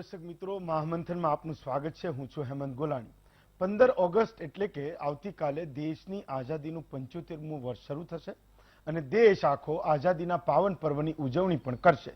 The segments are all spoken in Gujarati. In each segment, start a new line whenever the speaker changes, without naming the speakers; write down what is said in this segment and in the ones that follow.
દર્શક મિત્રો, મહામંથનમાં આપનું સ્વાગત છે। હું છું હેમંત ગોલાણી। 15 ઓગસ્ટ એટલે કે આવતીકાલે દેશની આઝાદીનું 75મું વર્ષ શરૂ થશે અને દેશ આખો આઝાદીના પાવન પર્વની ઉજવણી પણ કરશે।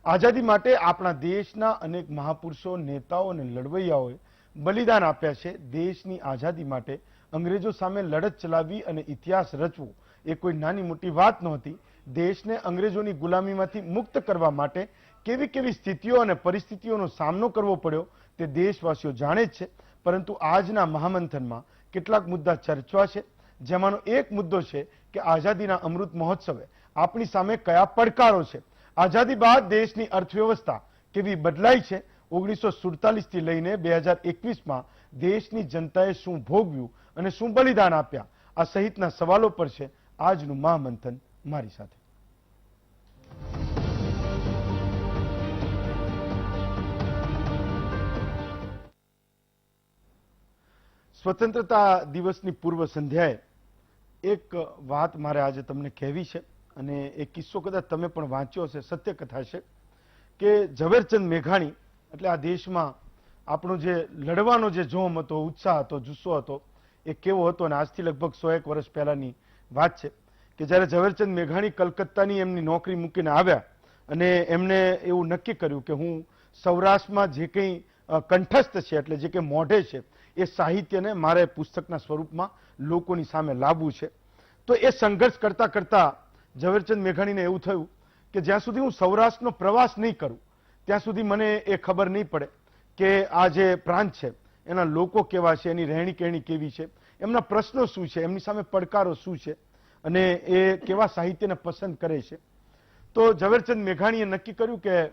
આઝાદી માટે આપણા દેશના અનેક મહાપુરુષો, નેતાઓ અને લડવૈયાઓએ બલિદાન આપ્યા છે। દેશની આઝાદી માટે અંગ્રેજો સામે લડત ચલાવવી અને ઇતિહાસ રચવો એ કોઈ નાની મોટી વાત નહોતી। દેશને અંગ્રેજોની ગુલામીમાંથી મુક્ત કરવા માટે કેવી કેવી સ્થિતિઓ અને પરિસ્થિતિઓનો સામનો કરવો પડ્યો તે દેશવાસીઓ જાણે જ છે। પરંતુ આજના મહામંથનમાં કેટલાક મુદ્દા ચર્ચવા છે, જેમાંનો એક મુદ્દો છે કે આઝાદીના અમૃત મહોત્સવે આપણી સામે કયા પડકારો છે। આઝાદી બાદ દેશની અર્થવ્યવસ્થા કેવી બદલાઈ છે, 1947 થી લઈને 2021માં દેશની જનતાએ શું ભોગવ્યું અને શું બલિદાન આપ્યા, આ સહિતના સવાલો પર છે આજનું મહામંથન મારી સાથે। સ્વતંત્રતા દિવસની પૂર્વ સંધ્યાએ એક વાત મારે આજે તમને કહેવી છે અને એ કિસ્સો કદાચ તમે પણ વાંચ્યો હશે, સત્ય કથા છે કે ઝવેરચંદ મેઘાણી એટલે આ દેશમાં આપણો જે લડવાનો જે જોમ હતો, ઉત્સાહ હતો, જુસ્સો હતો એ કેવો હતો। અને આજથી લગભગ 101 વર્ષ પહેલાની વાત છે કે જ્યારે ઝવેરચંદ મેઘાણી કલકત્તાની એમની નોકરી મૂકીને આવ્યા અને એમણે એવું નક્કી કર્યું કે હું સૌરાષ્ટ્રમાં જે કંઈ કંઠસ્થ છે એટલે જે કંઈ મોઢે છે એ સાહિત્યને મારે પુસ્તકના સ્વરૂપમાં લોકોની સામે લાવવું છે। તો એ સંઘર્ષ કરતા કરતા ઝવેરચંદ મેઘાણીને એવું થયું કે જ્યાં સુધી હું સૌરાષ્ટ્રનો પ્રવાસ નહીં કરું ત્યાં સુધી મને એ ખબર નહીં પડે કે આ જે પ્રાંત છે એના લોકો કેવા છે, એની રહેણી કહેણી કેવી છે, એમના પ્રશ્નો શું છે, એમની સામે પડકારો શું છે અને એ કેવા સાહિત્યને પસંદ કરે છે। તો ઝવેરચંદ મેઘાણીએ નક્કી કર્યું કે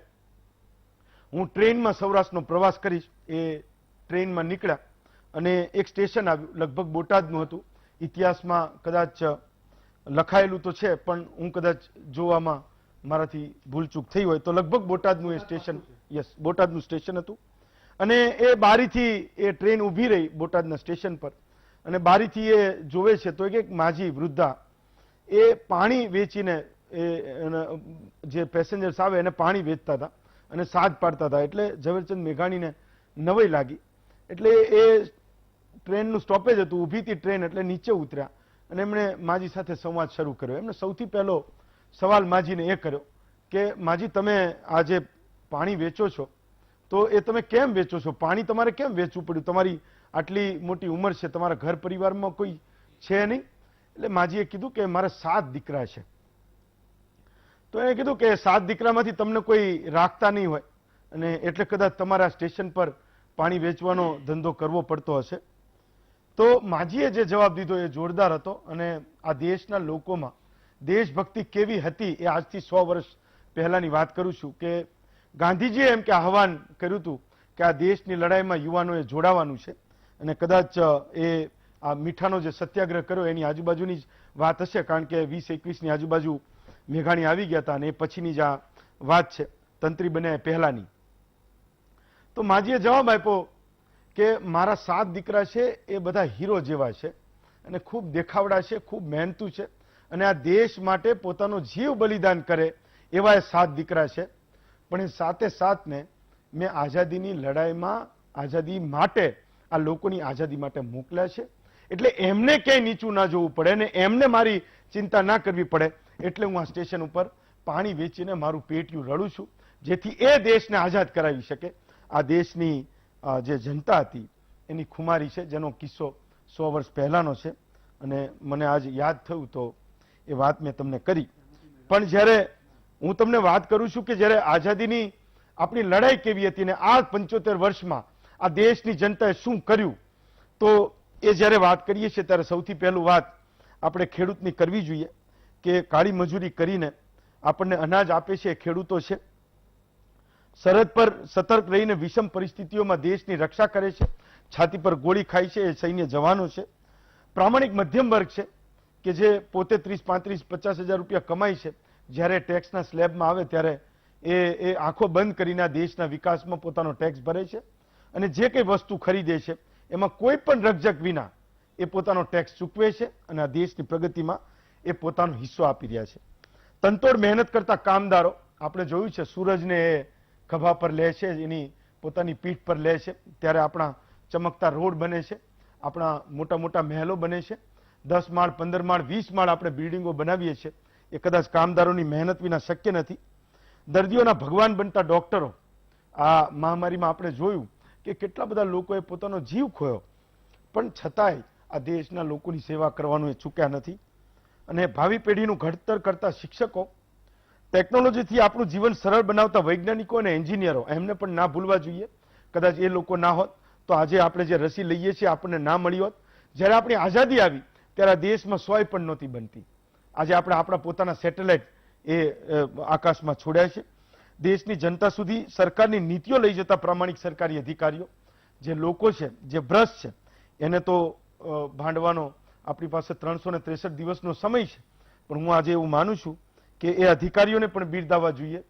હું ટ્રેનમાં સૌરાષ્ટ્રનો પ્રવાસ કરીશ। એ ટ્રેનમાં નીકળ્યા અને એક સ્ટેશન આવ્યું, લગભગ બોટાદનું હતું। ઇતિહાસમાં કદાચ લખાયેલું તો છે પણ હું કદાચ જોવામાં મારાથી ભૂલચૂક થઈ હોય તો લગભગ બોટાદનું એ સ્ટેશન, યસ, બોટાદનું સ્ટેશન હતું। અને એ બારીથી એ ટ્રેન ઊભી રહી બોટાદના સ્ટેશન પર અને બારીથી એ જોવે છે તો એક માજી વૃદ્ધા એ પાણી વેચીને જે પેસેન્જર્સ આવે એને પાણી વેચતા હતા અને સાજ પાડતા હતા। એટલે ઝવેરચંદ મેઘાણીને નવાઈ લાગી એટલે એ ટ્રેનનું સ્ટોપેજ હતું, ઊભી હતી ટ્રેન એટલે નીચે ઉતર્યા અને એમણે માજી સાથે સંવાદ શરૂ કર્યો। એમણે સૌથી પહેલો સવાલ માજીને એ કર્યો કે માજી, તમે આ જે પાણી વેચો છો તો એ તમે કેમ વેચો છો? પાણી તમારે કેમ વેચવું પડ્યું? તમારી આટલી મોટી ઉંમર છે, તમારા ઘર પરિવારમાં કોઈ છે નહીં? એટલે માજીએ કીધું કે મારા 7 દીકરા છે। તો એને કીધું કે 7 દીકરામાંથી તમને કોઈ રાખતા નહીં હોય અને એટલે કદાચ તમારા સ્ટેશન પર પાણી વેચવાનો ધંધો કરવો પડતો હશે। તો માજીએ જે જવાબ દીધો એ જોરદાર હતો અને આ દેશના લોકોમાં દેશભક્તિ કેવી હતી એ આજથી 100 વર્ષ પહેલાની વાત કરું છું કે ગાંધીજીએ એમ કે આહવાન કર્યું હતું કે આ દેશની લડાઈમાં યુવાનોએ જોડાવાનું છે અને કદાચ એ આ મીઠાનો જે સત્યાગ્રહ કર્યો એની આજુબાજુની જ વાત હશે, કારણ કે 20-21ની આજુબાજુ મેઘાણી આવી ગયા હતા અને એ પછીની જ આ વાત છે, તંત્રી બન્યા પહેલાની। તો માજીએ જવાબ આપ્યો કે મારા 7 દીકરા છે એ બધા હીરો જેવા છે અને ખૂબ દેખાવડા છે, ખૂબ મહેનતુ છે અને આ દેશ માટે પોતાનો જીવ બલિદાન કરે એવા એ 7 દીકરા છે। પણ એ સાથે સાથને મેં આઝાદીની લડાઈમાં આઝાદી માટે, આ લોકોની આઝાદી માટે મોકલ્યા છે, એટલે એમને ક્યાંય નીચું ના જોવું પડે અને એમને મારી ચિંતા ના કરવી પડે એટલે હું આ સ્ટેશન ઉપર પાણી વેચીને મારું પેટીયું રડું છું, જેથી એ દેશને આઝાદ કરાવી શકે। આ દેશની જે જનતા હતી એની ખુમારી છે, જેનો કિસ્સો 100 વર્ષ પહેલાનો છે અને મને આજ યાદ થયું તો એ વાત મેં તમને કરી। પણ જ્યારે હું તમને વાત કરું છું કે જ્યારે આઝાદીની આપણી લડાઈ કેવી હતી ને આ 75 વર્ષમાં આ દેશની જનતાએ શું કર્યું, તો એ જ્યારે વાત કરીએ છીએ ત્યારે સૌથી પહેલું વાત આપણે ખેડૂતની કરવી જોઈએ કે કાળી મજૂરી કરીને આપણને અનાજ આપે છે એ ખેડૂતો છે। સરહદ પર સતર્ક રહીને વિષમ પરિસ્થિતિઓમાં દેશની રક્ષા કરે છે, છાતી પર ગોળી ખાય છે એ સૈન્ય જવાનો છે। પ્રામાણિક મધ્યમ વર્ગ છે કે જે પોતે 30-35-50 હજાર રૂપિયા કમાય છે, જ્યારે ટેક્સના સ્લેબમાં આવે ત્યારે એ આંખો બંધ કરીને આ દેશના વિકાસમાં પોતાનો ટેક્સ ભરે છે અને જે કંઈ વસ્તુ ખરીદે છે એમાં કોઈ પણ રકઝક વિના એ પોતાનો ટેક્સ ચૂકવે છે અને આ દેશની પ્રગતિમાં એ પોતાનો હિસ્સો આપી રહ્યા છે। તનતોડ મહેનત કરતા કામદારો, આપણે જોયું છે સૂરજને એ ખભા પર લે છે, એની પોતાની પીઠ પર લે છે ત્યારે આપણા ચમકતા રોડ બને છે, આપણા મોટા મોટા મહેલો બને છે, 10 માળ 15 માળ 20 માળ આપણે બિલ્ડિંગો બનાવીએ છીએ. એ કદાચ કામદારોની મહેનત વિના શક્ય નથી. દર્દીઓના ભગવાન બનતા ડોક્ટરો, આ મહામારીમાં આપણે જોયું કે કેટલા બધા લોકોએ પોતાનો જીવ ખોયો, પણ છતાંય આ દેશના લોકોની સેવા કરવાનું એ ચૂક્યા નથી. અને ભાવિ પેઢીનું ઘડતર કરતા શિક્ષકો, ટેકનોલોજીથી આપણું જીવન સરળ બનાવતા વૈજ્ઞાનિકો અને એન્જિનિયરો, એમને પણ ના ભૂલવા જોઈએ. કદાચ એ લોકો ના હોત તો આજે આપણે જે રસી લઈએ છીએ આપણને ના મળી હોત. જ્યારે આપણી આઝાદી આવી ત્યારે આ દેશમાં સોય પણ નહોતી બનતી. આજે આપણે આપણા પોતાના સેટેલાઇટ આકાશમાં છોડ્યા છે. દેશની જનતા સુધી સરકારની નીતિઓ લઈ જતા પ્રામાણિક સરકારી અધિકારીઓ, જે લોકો છે, જે ભ્રષ્ટ છે, એને તો ભાંડવાનો આપણી પાસે 363 દિવસનો સમય છે. પણ હું આજે એવું માનું છું કે એ અધિકારીઓને પણ બિરદાવવા જોઈએ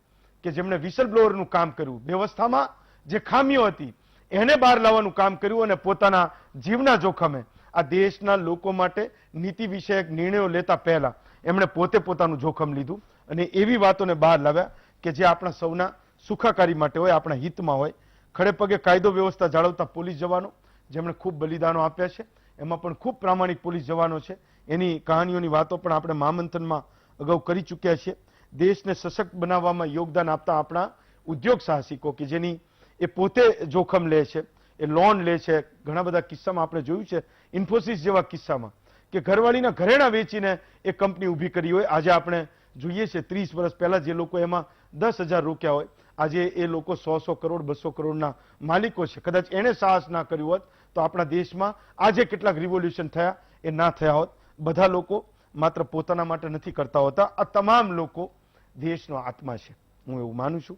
કે જેમણે વિસલ બ્લોઅરનું કામ કર્યું, વ્યવસ્થામાં જે ખામીઓ હતી એને બહાર લાવવાનું કામ કર્યું અને પોતાના જીવના જોખમે આ દેશના લોકો માટે નીતિ વિષયક નિર્ણયો લેતા પહેલા એમણે પોતે પોતાનું જોખમ લીધું અને એવી વાતોને બહાર લાવ્યા કે જે આપણા સૌના સુખાકારી માટે હોય, આપણા હિતમાં હોય. ખડે પગે કાયદો વ્યવસ્થા જાળવતા પોલીસ જવાનો, જેમણે ખૂબ બલિદાનો આપ્યા છે, એમાં પણ ખૂબ પ્રામાણિક પોલીસ જવાનો છે. એની કહાનીઓની વાતો પણ આપણે મહામંથનમાં અગાઉ કરી ચૂક્યા છીએ. દેશને સશક્ત બનાવવામાં યોગદાન આપતા આપણા ઉદ્યોગ સાહસિકો કે જેની એ પોતે જોખમ લે છે, એ લોન લે છે. ઘણા બધા કિસ્સામાં આપણે જોયું છે, ઇન્ફોસિસ જેવા કિસ્સામાં કે ઘરવાળીના ઘરેણા વેચીને એ કંપની ઊભી કરી હોય. આજે આપણે જોઈએ છે 30 વર્ષ પહેલા જે લોકો એમાં 10,000 રોક્યા હોય, આજે એ લોકો 100 કરોડ 200 કરોડના માલિકો છે. કદાચ એને સાહસ ના કર્યું હોત તો આપણા દેશમાં આજે કેટલાક રિવોલ્યુશન થયા એ ના થયા હોત. બધા લોકો માત્ર પોતાના માટે નથી કરતા હોતા. આ તમામ લોકો દેશનો આત્મા છે, હું એવું માનું છું.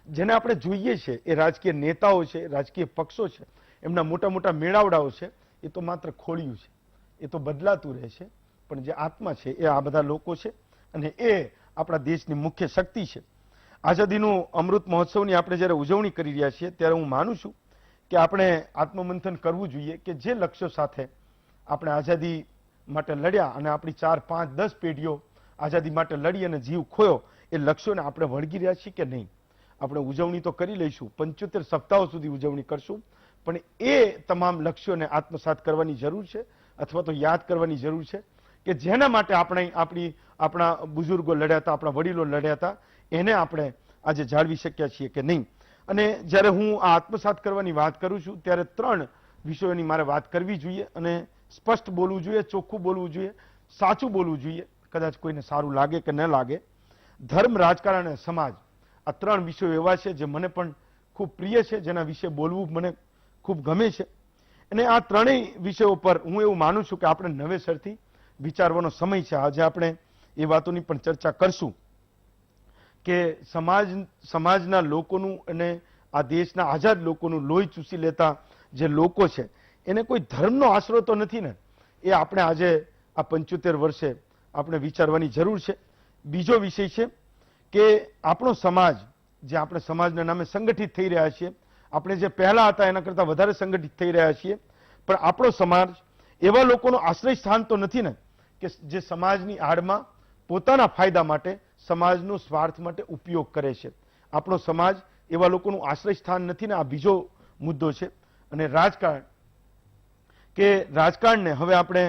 જેને આપણે જોઈએ છે એ રાજકીય નેતાઓ છે, રાજકીય પક્ષો છે, એમના મોટા મોટા મેળાવડાઓ છે, એ તો માત્ર ખોળિયું છે, એ તો બદલાતું રહે છે. પણ જે આત્મા છે એ આ બધા લોકો છે અને એ આપણા દેશની મુખ્ય શક્તિ છે. આઝાદીનું અમૃત મહોત્સવની આપણે જ્યારે ઉજવણી કરી રહ્યા છીએ ત્યારે હું માનું છું કે આપણે આત્મમંથન કરવું જોઈએ કે જે લક્ષ્યો સાથે આપણે આઝાદી માટે લડ્યા અને આપણી 4, 5, 10 પેઢીઓ આઝાદી માટે લડી અને જીવ ખોયો, એ લક્ષ્યોને આપણે વળગી રહ્યા છીએ કે નહીં. આપણે ઉજવણી તો કરી લઈશું, 75 સપ્તાહો સુધી ઉજવણી કરશું, પણ એ તમામ લક્ષ્યોને આત્મસાત કરવાની જરૂર છે અથવા તો યાદ કરવાની જરૂર છે કે જેના માટે આપણા બુઝુર્ગો લડ્યા હતા, આપણા વડીલો લડ્યા હતા, એને આપણે આજે જાળવી શક્યા છીએ કે નહીં. અને જ્યારે હું આ આત્મસાત કરવાની વાત કરું છું ત્યારે 3 વિષયોની મારે વાત કરવી જોઈએ અને સ્પષ્ટ બોલવું જોઈએ, ચોખ્ખું બોલવું જોઈએ, સાચું બોલવું જોઈએ. કદાચ કોઈને સારું લાગે કે ન લાગે. ધર્મ, રાજકારણ અને સમાજ, આ 3 વિષયો એવા છે જે મને પણ ખૂબ પ્રિય છે, જેના વિશે બોલવું મને ખૂબ ગમે છે. અને આ 3 વિષયો પર હું એવું માનું છું કે આપણે નવેસરથી વિચારવાનો સમય છે. આજે આપણે એ વાતોની પણ ચર્ચા કરશું કે સમાજના લોકોનું અને આ દેશના આઝાદ લોકોનું લોહી ચૂસી લેતા જે લોકો છે એને કોઈ ધર્મનો આશરો તો નથી ને. એ આપણે આજે આ 75 વર્ષે આપણે વિચારવાની જરૂર છે. બીજો વિષય છે કે આપણો સમાજ, જે આપણે સમાજના નામે સંગઠિત થઈ રહ્યા છીએ, આપણે જે પહેલા હતા એના કરતાં વધારે સંગઠિત થઈ રહ્યા છીએ, પણ આપણો સમાજ એવા લોકોનો આશ્રય સ્થાન તો નથી ને કે જે સમાજની આડમાં પોતાના ફાયદા માટે, સમાજનો સ્વાર્થ માટે ઉપયોગ કરે છે. આપણો સમાજ એવા લોકોનું આશ્રય સ્થાન નથી ને. આ બીજો મુદ્દો છે. અને રાજકારણ, કે રાજકારણને હવે આપણે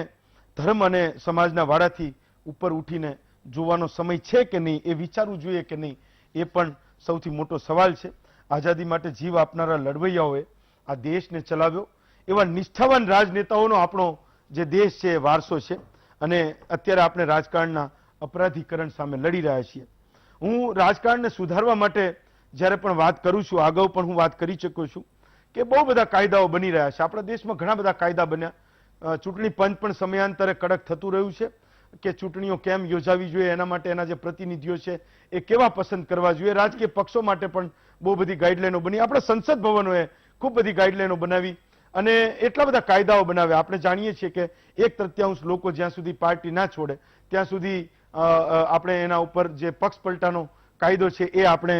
ધર્મ અને સમાજના વાડાથી ઉપર ઉઠીને જોવાનો સમય છે કે નહીં, એ વિચારવું જોઈએ કે નહીં, એ પણ સૌથી મોટો સવાલ છે. આઝાદી માટે જીવ આપનારા લડવૈયાઓએ આ દેશને ચલાવ્યો. એવા નિષ્ઠાવાન રાજનેતાઓનો આપણો જે દેશ છે એ વારસો છે. અને અત્યારે આપણે રાજકારણના અપરાધીકરણ સામે લડી રહ્યા છીએ. હું રાજકારણને સુધારવા માટે જ્યારે પણ વાત કરું છું, અગાઉ પણ હું વાત કરી ચૂક્યો છું કે બહુ બધા કાયદાઓ બની રહ્યા છે. આપણા દેશમાં ઘણા બધા કાયદા બન્યા. ચૂંટણી પંચ પણ સમયાંતરે કડક થતું રહ્યું છે કે ચૂંટણીઓ કેમ યોજાવી જોઈએ, એના માટે એના જે પ્રતિનિધિઓ છે એ કેવા પસંદ કરવા જોઈએ. રાજકીય પક્ષો માટે પણ બહુ બધી ગાઈડલાઈનો બની. આપણા સંસદ ભવનોએ ખૂબ બધી ગાઈડલાઈનો બનાવી અને એટલા બધા કાયદાઓ બનાવ્યા. આપણે જાણીએ છીએ કે 1/3 લોકો જ્યાં સુધી પાર્ટી ના છોડે ત્યાં સુધી આપણે એના ઉપર જે પક્ષ પલટાનો કાયદો છે એ આપણે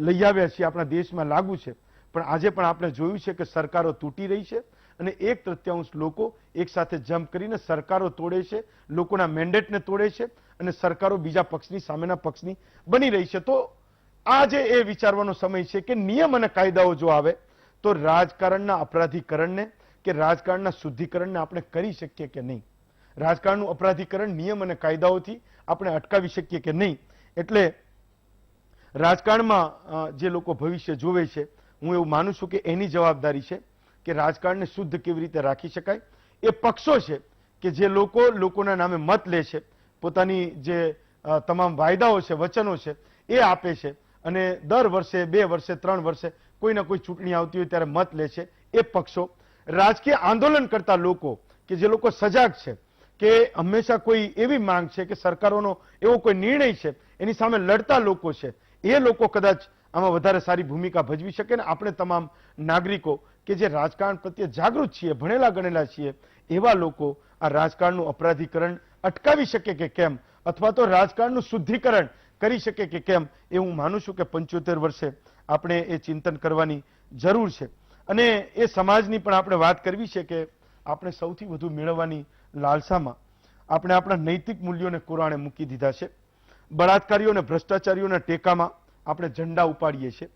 લઈ આવ્યા છીએ, આપણા દેશમાં લાગુ છે. પણ આજે પણ આપણે જોયું છે કે સરકારો તૂટી રહી છે અને 1/3 લોકો એક સાથે જમ્પ કરીને સરકારો તોડે છે, લોકોના મેન્ડેટને તોડે છે અને સરકારો બીજા પક્ષની સામેના પક્ષની બની રહી છે. તો આજે એ વિચારવાનો સમય છે કે નિયમ અને કાયદાઓ જો આવે તો રાજકારણના અપરાધીકરણને કે રાજકારણના શુદ્ધિકરણને આપણે કરી શકીએ કે નહીં, રાજકારણનું અપરાધીકરણ નિયમ અને કાયદાઓથી આપણે અટકાવી શકીએ કે નહીં. એટલે રાજકારણમાં જે લોકો ભવિષ્ય જોવે છે, હું એવું માનું છું કે એની જવાબદારી છે કે રાજકારણને શુદ્ધ કેવી રીતે રાખી શકાય. એ પક્ષો છે કે જે લોકોના નામે મત લે છે, પોતાની જે તમામ વાયદાઓ છે, વચનો છે એ આપે છે, અને દર વર્ષે 2 વર્ષે 3 વર્ષે કોઈ ના કોઈ ચૂંટણી આવતી હોય ત્યારે મત લે છે. એ પક્ષો, રાજકીય આંદોલન કરતા લોકો કે જે લોકો સજાગ છે કે હંમેશા કોઈ એવી માંગ છે કે સરકારોનો એવો કોઈ નિર્ણય છે એની સામે લડતા લોકો છે, એ લોકો કદાચ આમાં વધારે સારી ભૂમિકા ભજવી શકે. ને આપણે તમામ નાગરિકો કે જે રાજકારણ પ્રત્યે જાગૃત છીએ, ભણેલા ગણેલા છીએ, એવા લોકો આ રાજકારણનું અપરાધીકરણ અટકાવી શકે કે કેમ, અથવા તો રાજકારણનું શુદ્ધિકરણ કરી શકે કે કેમ, એ હું માનું છું કે 75 વર્ષે આપણે એ ચિંતન કરવાની જરૂર છે. અને એ સમાજની પણ આપણે વાત કરવી છે કે આપણે સૌથી વધુ મેળવવાની લાલસામાં આપણે આપણા નૈતિક મૂલ્યોને કોરાણે મૂકી દીધા છે. બળાત્કારીઓ અને ભ્રષ્ટાચારીઓના ટેકામાં આપણે ઝંડા ઉપાડીએ છીએ.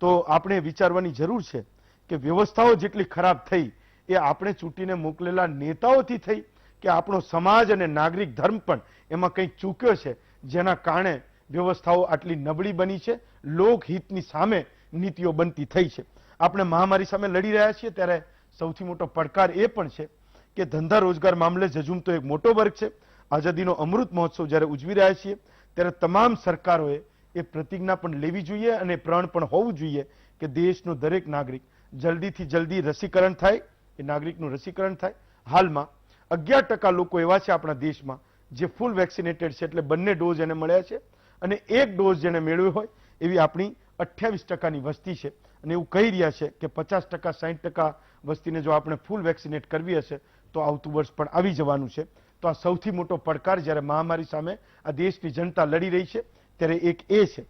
તો આપણે વિચારવાની જરૂર છે કે વ્યવસ્થાઓ જેટલી ખરાબ થઈ એ આપણે ચૂંટીને મોકલેલા નેતાઓથી થઈ કે આપણો સમાજ અને નાગરિક ધર્મ પણ એમાં કંઈક ચૂક્યો છે જેના કારણે વ્યવસ્થાઓ આટલી નબળી બની છે, લોકહિતની સામે નીતિઓ બનતી થઈ છે. આપણે મહામારી સામે લડી રહ્યા છીએ ત્યારે સૌથી મોટો પડકાર એ પણ છે કે ધંધા રોજગાર મામલે ઝઝૂમતો એક મોટો વર્ગ છે. આઝાદીનો અમૃત મહોત્સવ જ્યારે ઉજવી રહ્યા છીએ ત્યારે તમામ સરકારોએ એ પ્રતિજ્ઞા પણ લેવી જોઈએ અને પ્રણ પણ હોવું જોઈએ કે દેશનો દરેક નાગરિક જલ્દીથી જલ્દી રસીકરણ થાય, એ નાગરિકનું રસીકરણ થાય. હાલમાં 11% લોકો એવા છે આપણા દેશમાં જે ફૂલ વેક્સિનેટેડ છે, એટલે બંને ડોઝ એને મળ્યા છે, અને એક ડોઝ જેને મેળવ્યો હોય એવી આપણી 28%ની વસ્તી છે. અને એવું કહી રહ્યા છે કે 50% 60% વસ્તીને જો આપણે ફૂલ વેક્સિનેટ કરવી હશે તો આવતું વર્ષ પણ આવી જવાનું છે. તો આ સૌથી મોટો પડકાર જ્યારે મહામારી સામે આ દેશની જનતા લડી રહી છે ત્યારે એક એ છે.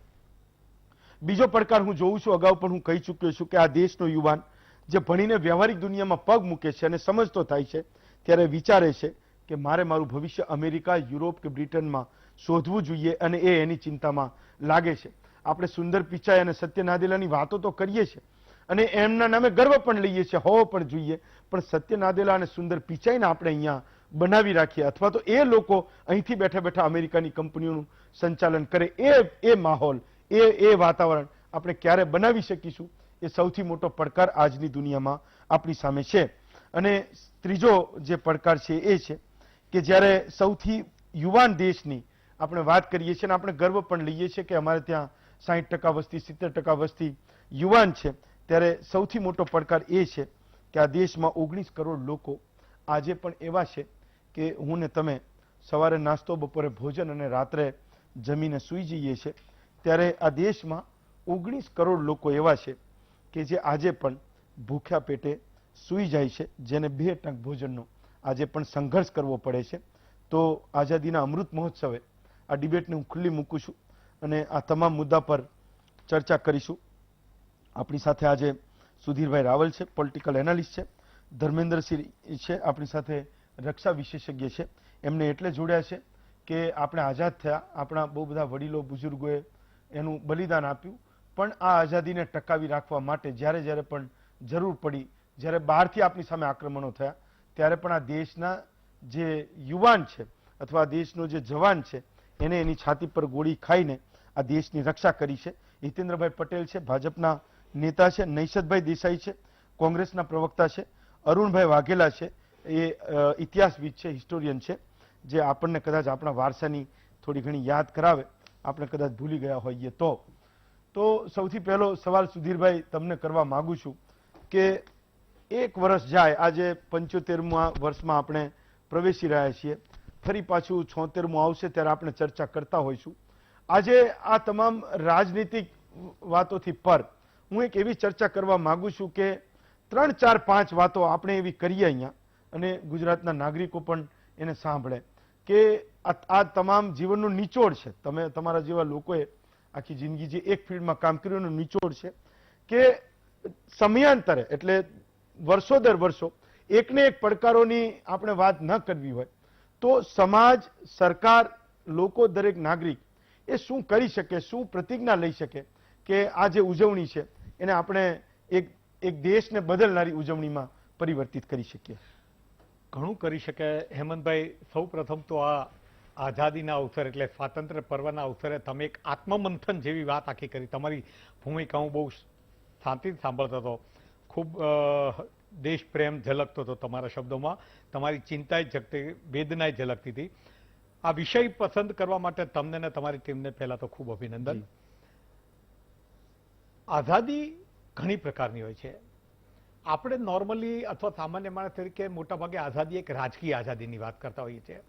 બીજો પડકાર હું જોઉં છું, અગાઉ પણ હું કહી ચૂક્યો છું, કે આ દેશનો યુવાન જે ભણીને વ્યવહારિક દુનિયામાં પગ મૂકે છે અને સમજતો થાય છે ત્યારે વિચારે છે કે મારે મારું ભવિષ્ય અમેરિકા, યુરોપ કે બ્રિટનમાં શોધવું જોઈએ, અને એ એની ચિંતામાં લાગે છે. આપણે સુંદર પિચાઈ અને સત્ય નાદેલાની વાતો તો કરીએ છીએ અને એમના નામે ગર્વ પણ લઈએ છીએ, હોવો પણ જોઈએ, પણ સત્ય નાદેલા અને સુંદર પિચાઈને આપણે અહીંયા બનાવી રાખીએ અથવા તો એ લોકો અહીંથી બેઠા બેઠા અમેરિકાની કંપનીઓનું સંચાલન કરે, એ માહોલ, એ વાતાવરણ આપણે ક્યારે બનાવી શકીશું? એ સૌથી મોટો પડકાર આજની દુનિયામાં આપણી સામે છે. અને ત્રીજો જે પડકાર છે એ છે કે જ્યારે સૌથી યુવાન દેશની આપણે વાત કરીએ છીએ અને આપણે ગર્વ પણ લઈએ છીએ કે અમારે ત્યાં 60% વસ્તી, 70% વસ્તી યુવાન છે, ત્યારે સૌથી મોટો પડકાર એ છે કે આ દેશમાં 19 કરોડ લોકો આજે પણ એવા છે કે હું ને તમે સવારે નાસ્તો, બપોરે ભોજન અને રાત્રે જમીને સૂઈ જઈએ છીએ. ત્યારે આ દેશમાં 19 કરોડ લોકો એવા છે કે જે આજે પણ ભૂખ્યા પેટે સૂઈ જાય છે, જેને 2 ટંક ભોજનનો આજે પણ સંઘર્ષ કરવો પડે છે. તો આઝાદીના અમૃત મહોત્સવે આ ડિબેટને હું ખુલ્લી મૂકું છું અને આ તમામ મુદ્દા પર ચર્ચા કરીશું. આપણી સાથે આજે સુધીરભાઈ રાવલ છે, પોલિટિકલ એનાલિસ્ટ છે, ધર્મેન્દ્રસિંહ છે આપણી સાથે, રક્ષા વિશેષજ્ઞ છે. એમને એટલે જોડ્યા છે કે આપણે આઝાદ થયા, આપણા બહુ બધા વડીલો બુઝુર્ગોએ એનું બલિદાન આપ્યું, પણ આ આઝાદીને ટકાવી રાખવા માટે જ્યારે જ્યારે પણ જરૂર પડી, જ્યારે બહારથી આપણી સામે આક્રમણો થયા ત્યારે પણ આ દેશના જે યુવાન છે અથવા દેશનો જે જવાન છે એને એની છાતી પર ગોળી ખાઈને આ દેશની રક્ષા કરી છે. હિતેન્દ્રભાઈ પટેલ છે, ભાજપના નેતા છે, નૈશદભાઈ દેસાઈ છે, કોંગ્રેસના પ્રવક્તા છે, અરુણભાઈ વાઘેલા છે, એ ઇતિહાસવિદ છે, હિસ્ટોરિયન છે, જે આપણને કદાચ આપણા વારસાની થોડી ઘણી યાદ કરાવે, આપણે કદાચ ભૂલી ગયા હોઈએ તો સૌથી પહેલો સવાલ સુધીરભાઈ તમને કરવા માંગુ છું કે એક વર્ષ જાય, આજે 75મા વર્ષમાં આપણે પ્રવેશી રહ્યા છીએ, ફરી પાછું 76મું આવશે ત્યારે આપણે ચર્ચા કરતા હોઈશું. આજે આ તમામ રાજનીતિક વાતોથી પર હું એક એવી ચર્ચા કરવા માંગુ છું કે 3, 4, 5 વાતો આપણે એવી કરીએ અહીંયા અને ગુજરાતના નાગરિકો પણ એને સાંભળે કે આ તમામ જીવનનું નિચોડ છે. તમે તમારા જેવા લોકોએ આખી જિંદગી જે એક ફિલ્ડમાં કામ કર્યું એનું નિચોડ છે કે સમયાંતરે એટલે વર્ષો દર વર્ષો એકને એક પડકારોની આપણે વાત ન કરવી હોય તો સમાજ, સરકાર, લોકો, દરેક નાગરિક એ શું કરી શકે, શું પ્રતિજ્ઞા લઈ શકે કે આ જે ઉજવણી છે એને આપણે એક દેશને બદલનારી ઉજવણીમાં પરિવર્તિત કરી શકીએ?
ઘણું કરી શકે હેમંતભાઈ. સૌ પ્રથમ તો આ આઝાદીના અવસર એટલે સ્વાતંત્ર્ય પર્વના અવસરે તમે એક આત્મમંથન જેવી વાત આખી કરી. તમારી ભૂમિકા હું બહુ શાંતિથી સાંભળતો હતો. ખૂબ દેશ પ્રેમ ઝલકતો હતો તમારા શબ્દોમાં. તમારી ચિંતા ઝલકતી, વેદના ઝલકતી હતી. આ વિષય પસંદ કરવા માટે તમને ને તમારી ટીમને પહેલા તો ખૂબ અભિનંદન. આઝાદી ઘણી પ્રકારની હોય છે. આપણે નોર્મલી અથવા સામાન્ય માણસ તરીકે મોટાભાગે આઝાદી એક રાજકીય આઝાદીની વાત કરતા હોઈએ છીએ.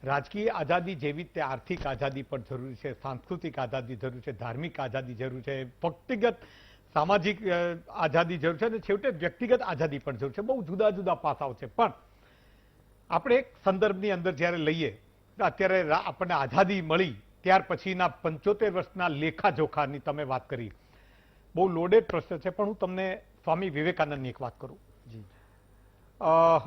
રાજકીય આઝાદી જેવી રીતે આર્થિક આઝાદી પણ જરૂરી છે, સાંસ્કૃતિક આઝાદી જરૂરી છે, ધાર્મિક આઝાદી જરૂરી છે, વ્યક્તિગત સામાજિક આઝાદી જરૂર છે અને છેવટે વ્યક્તિગત આઝાદી પણ જરૂર છે. બહુ જુદા જુદા પાસાઓ છે. પણ આપણે એક સંદર્ભની અંદર જ્યારે લઈએ, અત્યારે આપણને આઝાદી મળી ત્યાર પછીના 75 વર્ષના લેખાજોખાની તમે વાત કરી, બહુ લોડેડ પ્રશ્ન છે. પણ હું તમને સ્વામી વિવેકાનંદની એક વાત કરું.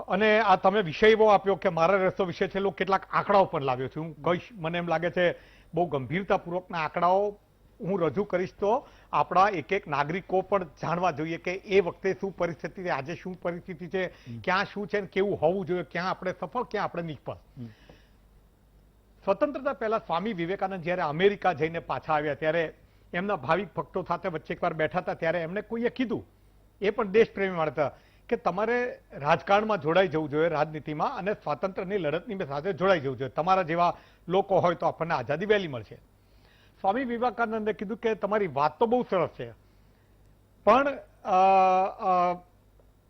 અને આ તમે વિષય એવો આપ્યો કે મારા રસ્તો વિશે છે, કેટલાક આંકડાઓ પણ લાવ્યો છું. હું કહીશ, મને એમ લાગે છે બહુ ગંભીરતાપૂર્વકના આંકડાઓ હું રજૂ કરીશ તો આપણા એક એક નાગરિકો પણ જાણવા જોઈએ કે એ વખતે શું પરિસ્થિતિ છે, આજે શું પરિસ્થિતિ છે, ક્યાં શું છે, કેવું હોવું જોઈએ, ક્યાં આપણે સફળ, ક્યાં આપણે નિષ્ફળ. સ્વતંત્રતા પહેલા સ્વામી વિવેકાનંદ જ્યારે અમેરિકા જઈને પાછા આવ્યા ત્યારે એમના ભાવિક ભક્તો સાથે વચ્ચે એકવાર બેઠા હતા. ત્યારે એમને કોઈએ કીધું, એ પણ દેશપ્રેમી માણસ હતા, કે તમારે રાજકારણમાં જોડાઈ જવું જોઈએ, રાજનીતિમાં, અને સ્વાતંત્ર્યની લડતની સાથે જોડાઈ જવું જોઈએ. તમારા જેવા લોકો હોય તો આપણને આઝાદી વહેલી મળશે. સ્વામી વિવેકાનંદે કીધું કે તમારી વાત તો બહુ સરસ છે, પણ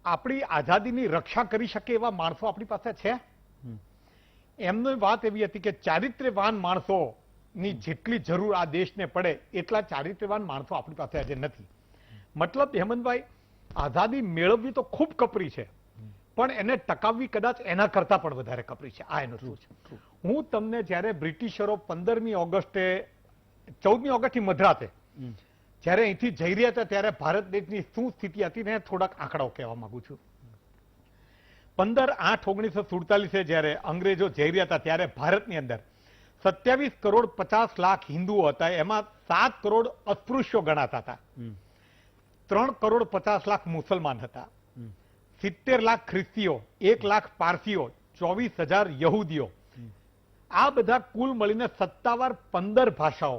આપણી આઝાદીની રક્ષા કરી શકે એવા માણસો આપણી પાસે છે? એમની વાત એવી હતી કે ચારિત્ર્યવાન માણસોની જેટલી જરૂર આ દેશને પડે એટલા ચારિત્ર્યવાન માણસો આપણી પાસે આજે નથી. મતલબ હેમંતભાઈ, આઝાદી મેળવવી તો ખૂબ કપરી છે, પણ એને ટકાવવી કદાચ એના કરતા પણ વધારે કપરી છે. આ એનું શું છે? હું તમને જ્યારે બ્રિટિશરો 15મી ઓગસ્ટે 14મી ઓગસ્ટની મધરાતે જ્યારે અહીંથી જઈ રહ્યા હતા ત્યારે ભારત દેશની શું સ્થિતિ હતી ને થોડાક આંકડાઓ કહેવા માંગુ છું. 15/8/1947 જ્યારે અંગ્રેજો જઈ રહ્યા હતા ત્યારે ભારતની અંદર 27,50,00,000 હિન્દુઓ હતા. એમાં 7 કરોડ અસ્પૃશ્યો ગણાતા હતા, 3,50,00,000 મુસલમાન હતા, 70 લાખ ખ્રિસ્તીઓ, 1 લાખ પારસીઓ, 24,000 યહૂદીઓ. આ બધા કુલ મળીને સત્તાવાર 15 ભાષાઓ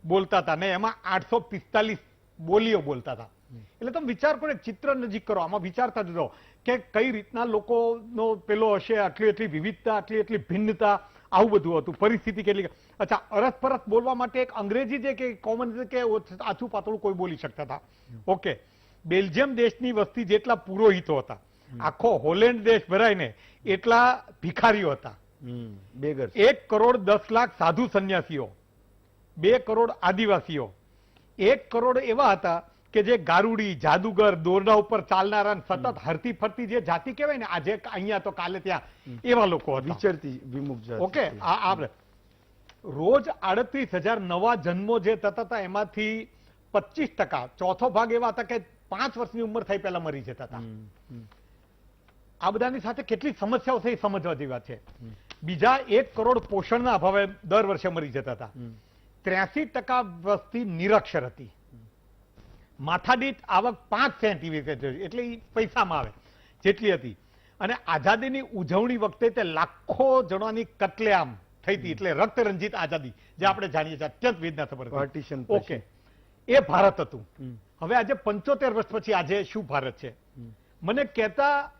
બોલતા હતા ને એમાં 845 બોલીઓ બોલતા હતા. એટલે તમે વિચાર કરો, ચિત્ર નજીક કરો, આમાં વિચારતા જજો કે કઈ રીતના લોકોનો પેલો હશે, આટલી એટલી વિવિધતા, આટલી એટલી ભિન્નતા, આવું બધું હતું. પરિસ્થિતિ કેટલી. અચ્છા, અરસપરસ બોલવા માટે એક અંગ્રેજી જે કે કોમન કે આછું પાતળું કોઈ બોલી શકતા હતા. ઓકે, બેલ્જિયમ દેશની વસ્તી જેટલા પુરોહિતો હતા, આખો હોલેન્ડ દેશ ભરાય ને એટલા ભિખારીઓ હતા. 1,10,00,000 સાધુ સંન્યાસીઓ, 2 કરોડ આદિવાસીઓ, 1 કરોડ એવા હતા કે જે ગારુડી, જાદુગર, દોરડા ઉપર ચાલનારા, સતત હરતી ફરતી જે જાતિ કહેવાય ને, આજે અહીંયા તો કાલે ત્યાં, એવા લોકો હતા, વિચરતી વિમુખ જાતિ. ઓકે, આ રોજ 38,000 નવા જન્મો જે થતા હતા એમાંથી 25%, ચોથો ભાગ એવા હતા કે 5 વર્ષની ઉંમર થઈ પહેલા મરી જતા હતા. આ બધાની સાથે કેટલી સમસ્યાઓ થઈ સમજવા જેવી વાત છે. બીજા 1 કરોડ પોષણના અભાવે દર વર્ષે મરી જતા હતા. 83% વસ્તી નિરક્ષર હતી. માથાદીઠ આવક 5 સેન્ટ એટલે પૈસામાં આવે જેટલી હતી. અને આઝાદીની ઉજવણી વખતે તે લાખો જણાની કતલેઆમ થઈ હતી. એટલે રક્ત રંજિત આઝાદી જે આપણે જાણીએ છીએ, અત્યંત વેદનાસભર. ઓકે, એ ભારત હતું. હવે આજે 75 વર્ષ પછી આજે શું ભારત છે? મને કહેતા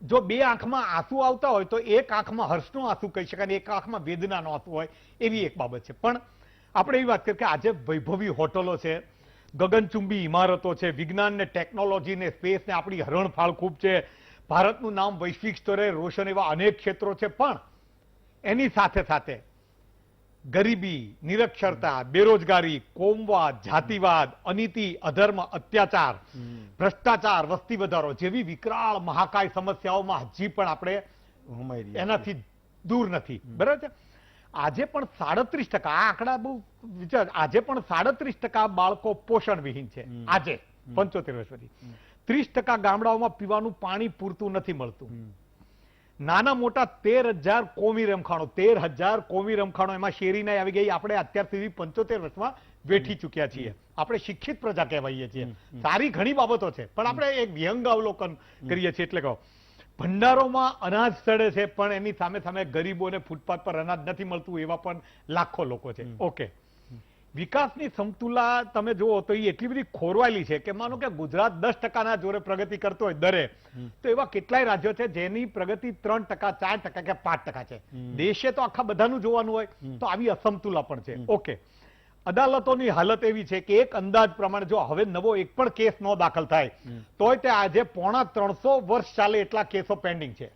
જો 2 આંખમાં આંસુ આવતા હોય તો એક આંખમાં હર્ષનો આંસુ કહી શકાય, એક આંખમાં વેદનાનો આંસુ હોય, એવી એક બાબત છે. પણ આપણે એવી વાત કરીએ કે આજે વૈભવી હોટલો છે, ગગનચુંબી ઇમારતો છે, વિજ્ઞાન ને ટેકનોલોજી ને સ્પેસ ને આપણી હરણફાળ ખૂબ છે, ભારતનું નામ વૈશ્વિક સ્તરે રોશન એવા અનેક ક્ષેત્રો છે. પણ એની સાથે સાથે ગરીબી, નિરક્ષરતા, બેરોજગારી, કોમવાદ, જાતિવાદ, અનીતિ, અધર્મ, અત્યાચાર, ભ્રષ્ટાચાર, વસ્તી વધારો જેવી વિકરાળ મહાકાય સમસ્યાઓમાં હજી પણ આપણે એનાથી દૂર નથી. બરાબર છે? આજે પણ 37%, આ આંકડા બહુ વિચાર, આજે પણ 37% બાળકો પોષણ વિહીન છે. આજે 75 વર્ષ પછી 30% ગામડાઓમાં પીવાનું પાણી પૂરતું નથી મળતું. નાના મોટા 13,000 કોમી રમખાણો, 13,000 કોમી રમખાણો, એમાં શેરી નહીં આવી ગઈ. આપણે અત્યાર સુધી 75 વર્ષમાં વેઠી ચૂક્યા છીએ. આપણે શિક્ષિત પ્રજા કહેવાઈએ છીએ, સારી ઘણી બાબતો છે, પણ આપણે એક વ્યંગ અવલોકન કરીએ છીએ. એટલે કહો ભંડારોમાં અનાજ સડે છે, પણ એની સામે સામે ગરીબોને ફૂટપાથ પર અનાજ નથી મળતું એવા પણ લાખો લોકો છે. ઓકે, વિકાસની સમતુલા તમે જુઓ તો એ એટલી બધી ખોરવાયેલી છે કે માનો કે ગુજરાત 10%ના જોરે પ્રગતિ કરતો હોય દરે, તો એવા કેટલાય રાજ્યો છે જેની પ્રગતિ 3%, 4% કે 5% છે. દેશે તો આખા બધાનું જોવાનું હોય, તો આવી અસમતુલા પણ છે. ઓકે, અદાલતોની હાલત એવી છે કે એક અંદાજ પ્રમાણે જો હવે નવો એક પણ કેસ ન દાખલ થાય તોય તે આજે 350 વર્ષ ચાલે એટલા કેસો પેન્ડિંગ છે.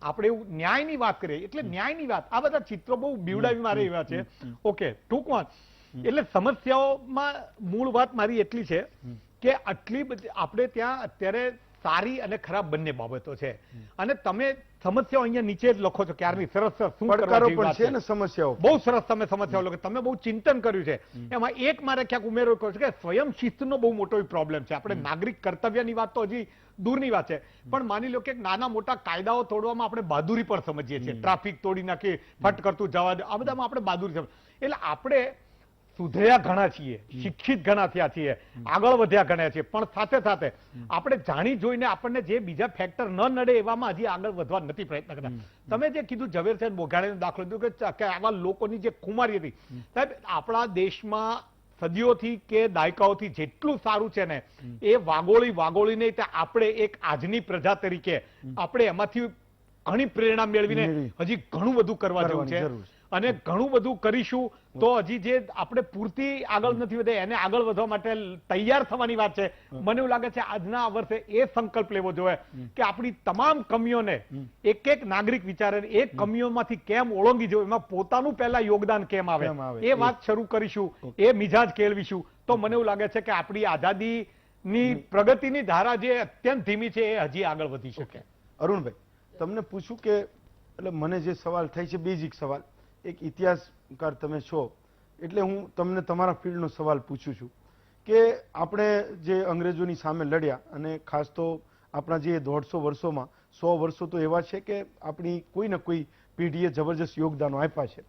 આપણે એવું ન્યાયની વાત કરીએ એટલે ન્યાયની વાત, આ બધા ચિત્રો બહુ બીવડાવી મારે એવા છે. ઓકે, ટૂંકમાં એટલે સમસ્યાઓમાં મૂળ વાત મારી એટલી છે કે આટલી બધી આપણે ત્યાં અત્યારે સારી અને ખરાબ બંને બાબતો છે, અને તમે સમસ્યાઓ અહીંયા નીચે જ લખો છો ક્યારની. સરસ સરસ, શું કરવા જેવી વાત છે ને સમસ્યાઓ, બહુ સરસ તમે સમસ્યાઓ લખો, તમે બહુ ચિંતન કર્યું છે. એમાં એક મારે ક્યાંક ઉમેરો કહું છું કે સ્વયં શિસ્તનો બહુ મોટો પ્રોબ્લેમ છે. આપણે નાગરિક કર્તવ્યની વાત તો હજી દૂરની વાત છે, પણ માની લો કે નાના મોટા કાયદાઓ તોડવામાં આપણે બહાદુરી પણ સમજીએ છીએ. ટ્રાફિક તોડી નાખી, ફટ કરતું જવા દે, આ બધામાં આપણે બહાદુરી સમજીએ. એટલે આપણે સુધર્યા ઘણા છીએ, શિક્ષિત ઘણા થયા છીએ, આગળ વધ્યા ઘણા છીએ, પણ સાથે સાથે આપણે જાણી જોઈને આપણને જે બીજા ફેક્ટર ન નડે એવામાં હજી આગળ વધવા નથી પ્રયત્ન કરતા. તમે જે કીધું ઝવેરચંદ બોઘાણીનો દાખલો દીધો કે આવા લોકોની જે ખુમારી હતી, સાહેબ આપણા દેશમાં સદીઓથી કે દાયકાઓથી જેટલું સારું છે ને એ વાગોળીને આપણે એક આજની પ્રજા તરીકે આપણે એમાંથી ઘણી પ્રેરણા મેળવીને હજી ઘણું બધું કરવા જેવું છે, અને ઘણું બધું કરીશું તો હજી જે આપણે પૂરતી આગળ નથી વધે એને આગળ વધવા માટે તૈયાર થવાની વાત છે. મને એવું લાગે છે આજના વર્ષે એ સંકલ્પ લેવો જોઈએ કે આપણી તમામ કમીઓને એક એક નાગરિક વિચારે એ કમીઓમાંથી કેમ ઓળંગી જવું, એમાં પોતાનું પહેલા યોગદાન કેમ આવે એ વાત શરૂ કરીશું, એ મિજાજ કેળવીશું, તો મને એવું લાગે છે કે આપણી આઝાદીની પ્રગતિની ધારા જે અત્યંત ધીમી છે એ હજી આગળ વધી શકે.
અરુણભાઈ, તમને પૂછું કે એટલે મને જે સવાલ થાય છે બેઝિક સવાલ, એક ઇતિહાસકાર તમે છો એટલે હું તમને તમારા ફિલ્ડનો સવાલ પૂછું છું કે આપણે જે અંગ્રેજોની સામે લડ્યા અને ખાસ તો આપણા જે 150 વર્ષોમાં 100 વર્ષો તો એવા છે કે આપણી કોઈ ને કોઈ પેઢીએ જબરજસ્ત યોગદાનો આપ્યા છે.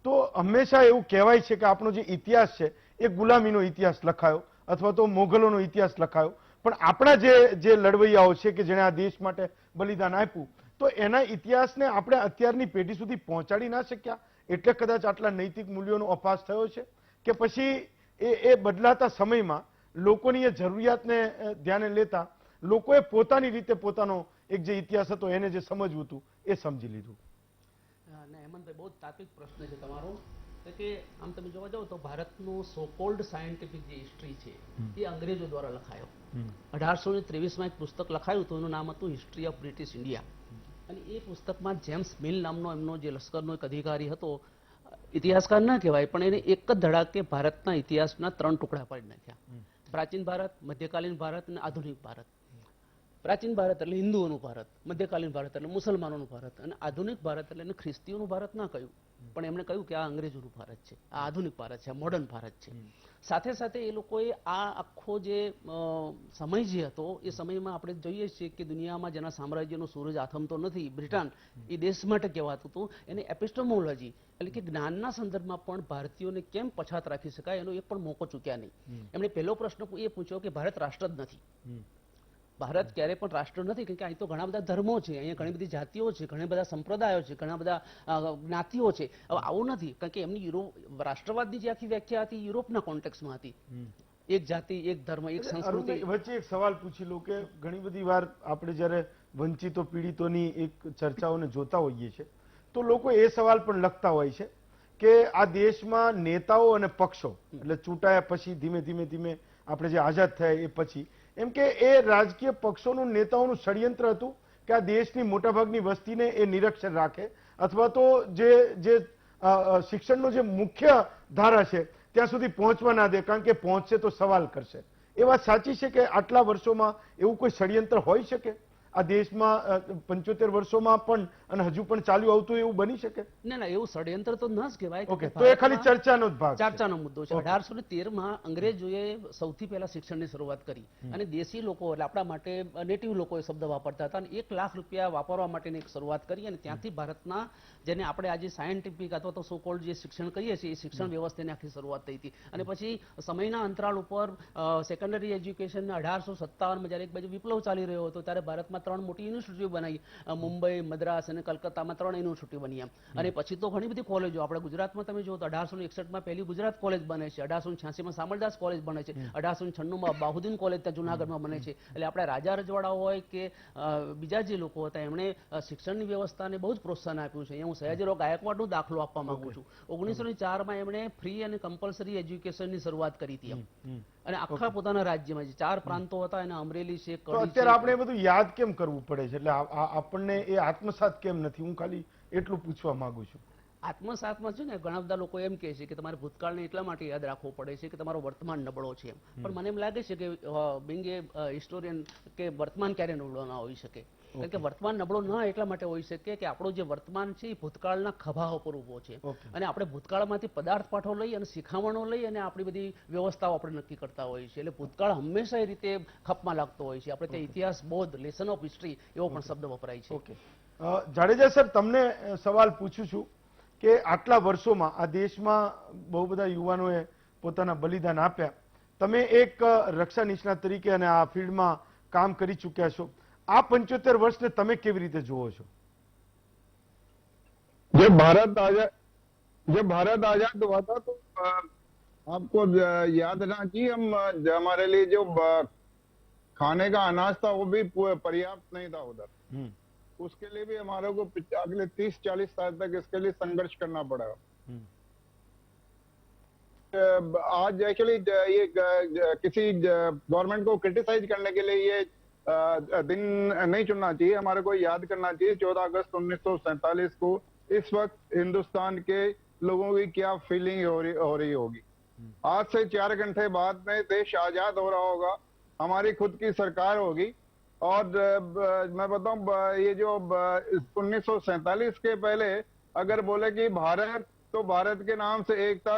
તો હંમેશા એવું કહેવાય છે કે આપણો જે ઇતિહાસ છે એ ગુલામીનો ઇતિહાસ લખાયો અથવા તો મોગલોનો ઇતિહાસ લખાયો, પણ આપણા જે લડવૈયાઓ છે કે જેણે આ દેશ માટે બલિદાન આપ્યું, તો એના ઇતિહાસને આપણે અત્યારની પેઢી સુધી પહોંચાડી ના શક્યા એટલે કદાચ આટલા નૈતિક મૂલ્યોનો અપાસ થયો છે, કે પછી એ બદલાતા સમયમાં લોકોની એ જરૂરિયાતને ધ્યાને લેતા લોકોએ પોતાની રીતે પોતાનો એક જે ઇતિહાસ હતો એને જે સમજવું હતું એ સમજી લીધું.
હેમંતભાઈ, બહુ તાત્વિક પ્રશ્ન છે તમારો કે આમ તમે જોવા જાઓ તો ભારતનું સો કોલ્ડ સાયન્ટિફિક જે હિસ્ટ્રી છે એ અંગ્રેજો દ્વારા લખાયો. 1823માં એક પુસ્તક લખાયું હતું, એનું નામ હતું હિસ્ટ્રી ઓફ બ્રિટિશ ઇન્ડિયા, અને એ પુસ્તકમાં જેમ્સ મિલ નામનો એમનો જે લશ્કરનો એક અધિકારી હતો, ઇતિહાસકાર ના કહેવાય પણ એને એક જ ધડાકે ભારતના ઇતિહાસના 3 ટુકડા પાડી નાખ્યા: પ્રાચીન ભારત, મધ્યકાલીન ભારત અને આધુનિક ભારત. પ્રાચીન ભારત એટલે હિન્દુઓનું ભારત, મધ્યકાલીન ભારત એટલે મુસલમાનોનું ભારત, અને આધુનિક ભારત એટલે એને ખ્રિસ્તીઓનું ભારત ના કહ્યું, પણ એમણે કહ્યું કે આ અંગ્રેજોનું ભારત છે, આ આધુનિક ભારત છે, આ મોડર્ન ભારત છે. સાથે સાથે એ લોકોએ આ આખો જે સમય જે હતો એ સમયમાં આપણે જોઈએ છીએ કે દુનિયામાં જેના સામ્રાજ્યનો સૂરજ આથમતો નથી, બ્રિટન, એ દેશ માટે કહેવાતું હતું. એને એપિસ્ટોમોલોજી એટલે કે જ્ઞાનના સંદર્ભમાં પણ ભારતીયોને કેમ પછાત રાખી શકાય એનો એક પણ મોકો ચૂક્યા નહીં. એમણે પહેલો પ્રશ્ન એ પૂછ્યો કે ભારત રાષ્ટ્ર જ નથી. ભારત ક્યારે પણ રાષ્ટ્ર નથી, કારણ કે અહીં તો ઘણા બધા ધર્મો છે, અહીંયા ઘણી બધી જાતિઓ છે, ઘણા બધા સંપ્રદાયો છે, ઘણા બધા જ્ઞાતિઓ છે. હવે આવું નથી, કારણ કે એમની રાષ્ટ્રવાદની જે આખી વ્યાખ્યા હતી યુરોપના કોન્ટેક્સમાં હતી, એક જાતિ, એક ધર્મ, એક સંસ્કૃતિ.
વચ્ચે એક સવાલ પૂછી લઉં કે ઘણી બધી વાર આપણે જ્યારે વંચિતો પીડિતોની એક ચર્ચાઓને જોતા હોઈએ છીએ તો લોકો એ સવાલ પણ લખતા હોય છે કે આ દેશમાં નેતાઓ અને પક્ષો એટલે ચૂંટાયા પછી ધીમે ધીમે ધીમે આપણે જે આઝાદ થયા એ પછી એમ કે એ રાજકીય પક્ષોનું નેતાઓનું ષડયંત્ર હતું કે આ દેશની મોટાભાગની વસ્તીને એ નિરક્ષર રાખે અથવા તો જે શિક્ષણનો જે મુખ્ય ધારા છે ત્યાં સુધી પહોંચવા ના દે, કારણ કે પહોંચશે તો સવાલ કરશે. એ વાત સાચી છે કે આટલા વર્ષોમાં એવું કોઈ ષડયંત્ર હોઈ શકે? આ દેશમાં 75 વર્ષોમાં પણ અને હજુ પણ ચાલ્યું આવતું એવું બની શકે?
ના, એવું ષડયંત્ર તો ન જ કહેવાય.
ઓકે,
કે
તો એ ખાલી
ભારતમાં
ચર્ચાનો જ ભાગ છે.
ચર્ચાનો મુદ્દો છે. 1813 અંગ્રેજોએ સૌથી પહેલા શિક્ષણની શરૂઆત કરી અને દેશી લોકો એટલે આપણા માટે નેટિવ લોકો એ શબ્દ વાપરતા હતા અને 1 લાખ રૂપિયા વાપરવા માટેની એક શરૂઆત કરી અને ત્યાંથી ભારતના જેને આપણે આજે સાયન્ટિફિક અથવા તો સો કોલ્ડ જે શિક્ષણ કહીએ છીએ એ શિક્ષણ વ્યવસ્થાની આખી શરૂઆત થઈ હતી. અને પછી સમયના અંતરાળ ઉપર સેકન્ડરી એજ્યુકેશન 1857માં જ્યારે એક બાજુ વિપ્લવ ચાલી રહ્યો હતો ત્યારે ભારતમાં 3 મોટી યુનિવર્સિટીઓ બનાવી, મુંબઈ, મદ્રાસ અને કલકત્તામાં 3 યુનિવર્સિટી બની એમ. અને પછી તો ઘણી બધી કોલેજો આપણે ગુજરાતમાં તમે જુઓ તો 1861માં પહેલી ગુજરાત કોલેજ બને છે, 1886માં સામરદાસ કોલેજ બને છે, 1896માં બાહુદ્દીન કોલેજ ત્યાં જુનાગઢમાં બને છે. એટલે આપણા રાજા રજવાડા હોય કે બીજા જે લોકો હતા એમણે શિક્ષણની વ્યવસ્થાને બહુ જ પ્રોત્સાહન આપ્યું છે. હું સયાજીરાવ ગાયકવાડનો દાખલો આપવા માંગુ છું. 1904માં એમણે ફ્રી અને કમ્પલસરી એજ્યુકેશનની શરૂઆત કરી હતી એમ. અને આખા પોતાના રાજ્યમાં જે 4 પ્રાંતો હતા એના અમરેલી છે,
તો
કડી
અત્યારે
છે.
આપણે એ બધું યાદ કેમ કરવું પડે છે? એટલે આપણને એ આત્મસાત કેમ નથી? હું ખાલી એટલું પૂછવા માંગુ છું.
આત્મસાતમાં છે ને ઘણા બધા લોકો એમ કહે છે કે તમારે ભૂતકાળને એટલા માટે યાદ રાખવો પડે છે કે તમારો વર્તમાન નબળો છે એમ. પણ મને એમ લાગે છે કે બિંગ એ હિસ્ટોરિયન કે વર્તમાન ક્યારે નબળો ના હોઈ શકે. કારણ કે વર્તમાન નબળો ન એટલા માટે હોઈ શકે કે આપણો જે વર્તમાન છે એ ભૂતકાળના ખભાઓ પર ઉભો છે અને આપણે ભૂતકાળમાંથી પદાર્થ પાઠો લઈ અને શિખામણો લઈ અને આપણી બધી વ્યવસ્થાઓ આપણે નક્કી કરતા હોઈએ છીએ. એટલે ભૂતકાળ હંમેશા એ રીતે ખપમાં લાગતો હોય છે. આપણે ત્યાં ઇતિહાસ, બોધ, લેસન ઓફ હિસ્ટ્રી એવો પણ શબ્દ વપરાય છે.
ઓકે, જાડેજા સર, તમને સવાલ પૂછું છું કે આટલા વર્ષોમાં આ દેશમાં બહુ બધા યુવાનોએ પોતાના બલિદાન આપ્યા. તમે એક રક્ષા નિષ્ણાત તરીકે અને આ ફિલ્ડમાં કામ કરી ચૂક્યા છો. આ 75 વર્ષને તમે કેવી રીતે જુઓ છો?
जब भारत आजाद हुआ था तो आपको याद रहना चाहिए हमारे लिए जो खाने का अनाज था वो भी पर्याप्त नहीं था उधर. उसके लिए भी हमारे को अगले 30-40 साल तक इसके लिए संघर्ष करना पड़ा. आज एक्चुअली ये किसी गवर्नमेंट को क्रिटिसाइज करने के लिए ये दिन नहीं चुनना चाहिए. हमारे को याद करना चाहिए 14 अगस्त 1947 को इस वक्त हिंदुस्तान के लोगों की क्या फीलिंग हो रही होगी. आज से 4 घंटे बाद में देश आजाद हो रहा होगा, हमारी खुद की सरकार होगी. और मैं बताऊं, ये जो 1947 के पहले अगर बोले कि भारत, तो भारत के नाम से एक था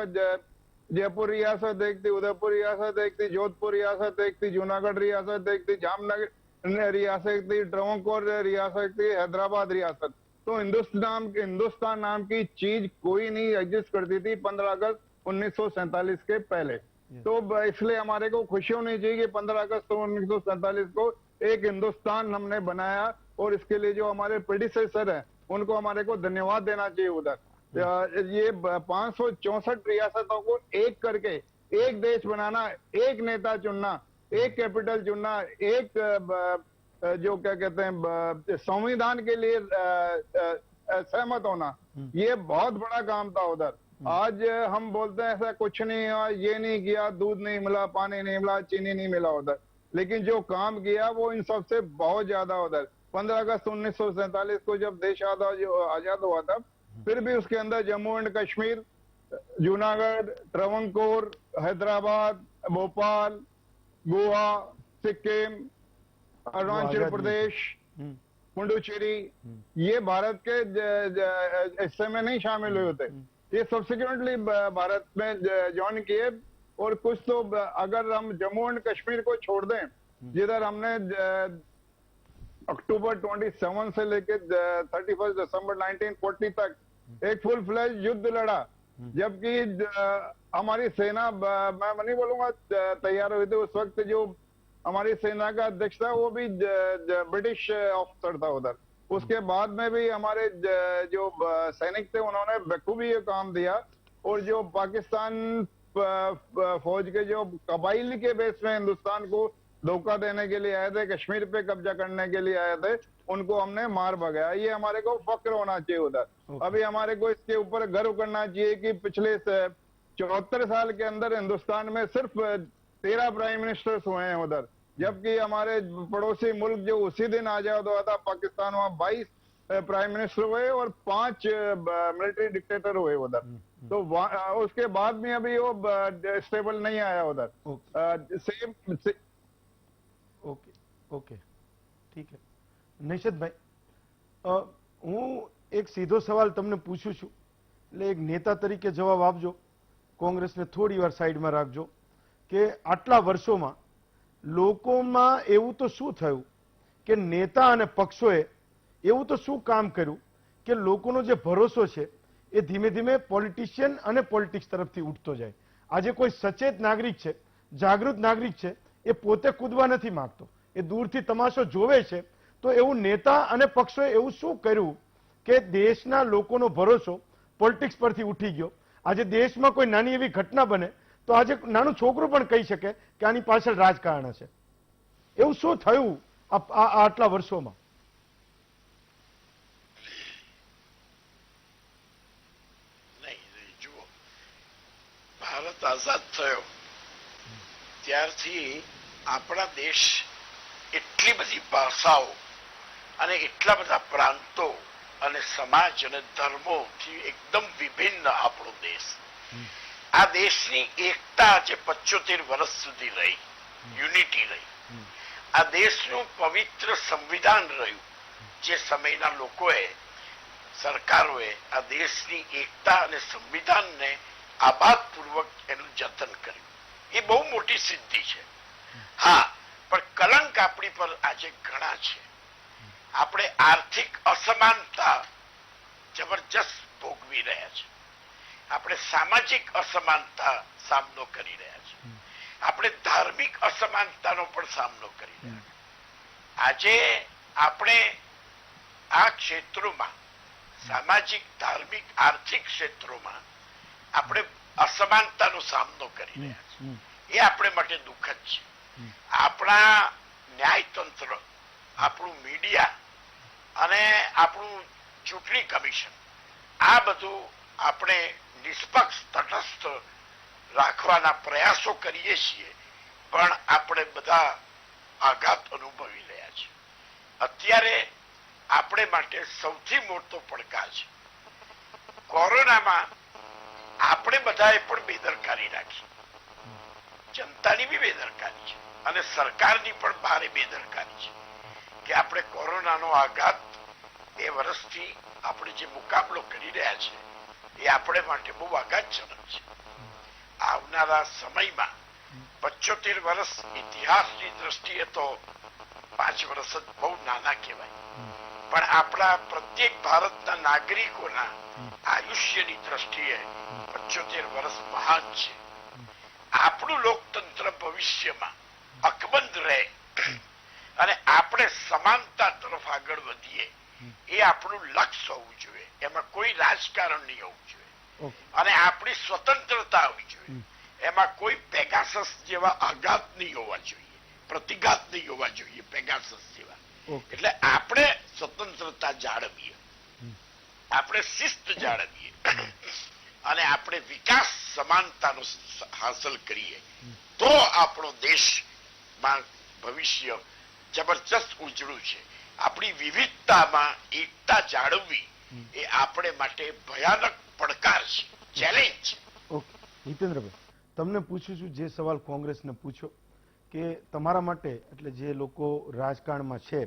जयपुर रियासत एक थी, उदयपुर रियासत एक थी, जोधपुर रियासत एक थी, जूनागढ़ रियासत एक थी, जामनगर रियासत थी, ट्रवंकोर रियासत थी, हैदराबाद रियासत. तो हिंदुस्तान नाम की चीज कोई नहीं एग्जिस्ट करती थी 15 अगस्त 1947 के पहले. तो इसलिए हमारे को खुशी होनी चाहिए कि 15 अगस्त 1947 को एक हिंदुस्तान हमने बनाया और इसके लिए जो हमारे प्रेडिसेसर हैं उनको हमारे को धन्यवाद देना चाहिए. उधर ये 564 रियासतों को एक करके एक देश बनाना, एक नेता चुनना, एक कैपिटल चुनना, एक जो क्या कहते हैं संविधान के लिए सहमत होना, ये बहुत बड़ा काम था उधर. आज हम बोलते हैं ऐसा कुछ नहीं हुआ, ये नहीं किया, दूध नहीं मिला, पानी नहीं मिला, चीनी नहीं मिला उधर. लेकिन जो काम किया वो इन सबसे बहुत ज्यादा उधर. 15 अगस्त 1947 को जब देश आजाद हुआ था, फिर भी उसके अंदर जम्मू एंड कश्मीर, जूनागढ़, ट्रवंकोर, हैदराबाद, भोपाल, गोवा, सिक्किम, अरुणाचल प्रदेश, पुडुचेरी, ये भारत के हिस्से में नहीं शामिल हुए थे. ये सब्सिक्वेंटली भारत में ज्वाइन किए. और कुछ तो अगर हम जम्मू एंड कश्मीर को छोड़ दें, जिधर हमने अक्टूबर 27 से लेकर 31 दिसंबर 1940 तक एक फुल फ्लैश युद्ध लड़ा, जबकि हमारी सेना, मैं नहीं बोलूंगा तैयार हुई थी. उस वक्त जो हमारी सेना का अध्यक्ष था वो भी ब्रिटिश ऑफिसर था उधर. उसके बाद में भी हमारे जो सैनिक थे उन्होंने बखूबी ये काम दिया. और जो पाकिस्तान फौज के जो कबाइली के बेस में हिंदुस्तान को धोखा देने के लिए आए थे, कश्मीर पे कब्जा करने के लिए आए थे, उनको हमने मार भगाया. ये हमारे को फक्र होना चाहिए उधर. अभी हमारे को इसके ऊपर गर्व करना चाहिए कि पिछले 74 साल के अंदर हिंदुस्तान में सिर्फ 13 प्राइम मिनिस्टर्स हुए हैं उधर, जबकि हमारे पड़ोसी मुल्क जो उसी दिन आजाद हुआ था पाकिस्तान, वहां 22 प्राइम मिनिस्टर हुए और 5 मिलिट्री डिक्टेटर हुए उधर. तो उसके बाद में अभी वो स्टेबल नहीं आया उधर.
ओके, ठीक है. निशित भाई, હું એક સીધો સવાલ તમને પૂછું છું, એટલે એક નેતા તરીકે જવાબ આપજો, કોંગ્રેસને થોડી વાર સાઈડમાં રાખજો, કે આટલા વર્ષોમાં લોકોમાં એવું તો શું થયું કે નેતા અને પક્ષોએ એવું તો શું કામ કર્યું કે લોકોનો જે ભરોસો છે એ ધીમે ધીમે પોલિટિશિયન અને પોલિટિક્સ તરફથી ઉઠતો જાય? આજે કોઈ સચેત નાગરિક છે, જાગૃત નાગરિક છે, એ પોતે કૂદવા નથી માંગતો, એ દૂરથી તમાશો જોવે છે. તો એવું નેતા અને પક્ષોએ એવું શું કર્યું કે દેશના લોકોનો ભરોસો પોલિટિક્સ પરથી ઉઠી ગયો? આજે દેશમાં કોઈ નાની એવી ઘટના બને તો આજે નાનું છોકરું પણ કહી શકે કે આની પાછળ રાજકારણ હશે. એવું શું થયું આટલા વર્ષોમાં?
જુઓ, ભારત આઝાદ થયો ત્યારથી આપણા દેશ એટલી બધી ભાષાઓ અને એટલા બધા પ્રાંતો અને સમાજ અને ધર્મોથી એકદમ વિભિન્ન આપણો દેશ. આ દેશની એકતા આજે 75 વર્ષ સુધી રહી, યુનિટી રહી. આ દેશનું પવિત્ર સંવિધાન રહ્યું, જે સમયના લોકોએ, સરકારોએ આ દેશની એકતા અને સંવિધાનને આબાદપૂર્વક એનું જતન કર્યું. એ બહુ મોટી સિદ્ધિ છે. હા, પણ કલંક આપણી પર આજે ઘણા છે. આપણે આર્થિક અસમાનતા જબરજસ્ત ભોગવી રહ્યા છે. આપણે સામાજિક અસમાનતા સામનો કરી રહ્યા છે. આપણે ધાર્મિક અસમાનતાનો પણ સામનો કરી રહ્યા છે. આજે આપણે આ ક્ષેત્રોમાં, સામાજિક, ધાર્મિક, આર્થિક ક્ષેત્રોમાં આપણે અસમાનતાનો સામનો કરી રહ્યા છે. એ આપણે માટે દુઃખદ છે. આપણા ન્યાયતંત્ર, આપણું મીડિયા અને આપણું ચૂંટણી કમિશન, આ બધું આપણે નિષ્પક્ષ, તટસ્થ રાખવાના પ્રયાસો કરીએ છીએ, પણ આપણે બધા આઘાત અનુભવી રહ્યા છીએ. અત્યારે આપણે માટે સૌથી મોટો પડકાર છે કોરોનામાં. આપણે બધાએ પણ બેદરકારી રાખી, જનતાની બી બેદરકારી છે અને સરકારની પણ ભારે બેદરકારી છે કે આપણે કોરોનાનો આઘાત 2 વર્ષથી આપણે જે મુકાબલો કરી રહ્યા છે એ આપણે માટે બહુ આઘાતજનક છે. આવનારા સમયમાં 75 વર્ષ ઇતિહાસની દ્રષ્ટિએ તો 5 વર્ષ જ બહુ નાના કહેવાય, પણ આપણા પ્રત્યેક ભારતના નાગરિકોના આયુષ્યની દ્રષ્ટિએ 75 વર્ષ મહાન છે. આપણું લોકતંત્ર ભવિષ્યમાં અકબંધ રહે અને આપણે સમાનતા તરફ આગળ વધીએ, એ આપણું લક્ષ્ય હોવું જોઈએ. એમાં કોઈ રાજકારણ નહીં હોવું જોઈએ અને આપણી સ્વતંત્રતા હોવી જોઈએ. એમાં કોઈ પેગાસસ જેવા આઘાત નહીં હોવા જોઈએ, પ્રતિઘાત નહીં હોવા જોઈએ પેગાસસ જેવા. એટલે આપણે સ્વતંત્રતા જાળવીએ, આપણે શિસ્ત જાળવીએ અને આપણે વિકાસ, સમાનતાનો હાંસલ કરીએ, તો આપણો દેશમાં ભવિષ્ય જબરજસ્ત ઉજળું છે. આપણી વિવિધતામાં એકતા જાળવવી એ આપણે માટે ભયાનક પડકાર છે, ચેલેન્જ છે.
ઓકે હિતેન્દ્રભાઈ, તમને પૂછું છું જે સવાલ કોંગ્રેસને પૂછ્યો કે તમારા માટે, એટલે જે લોકો રાજકારણમાં છે,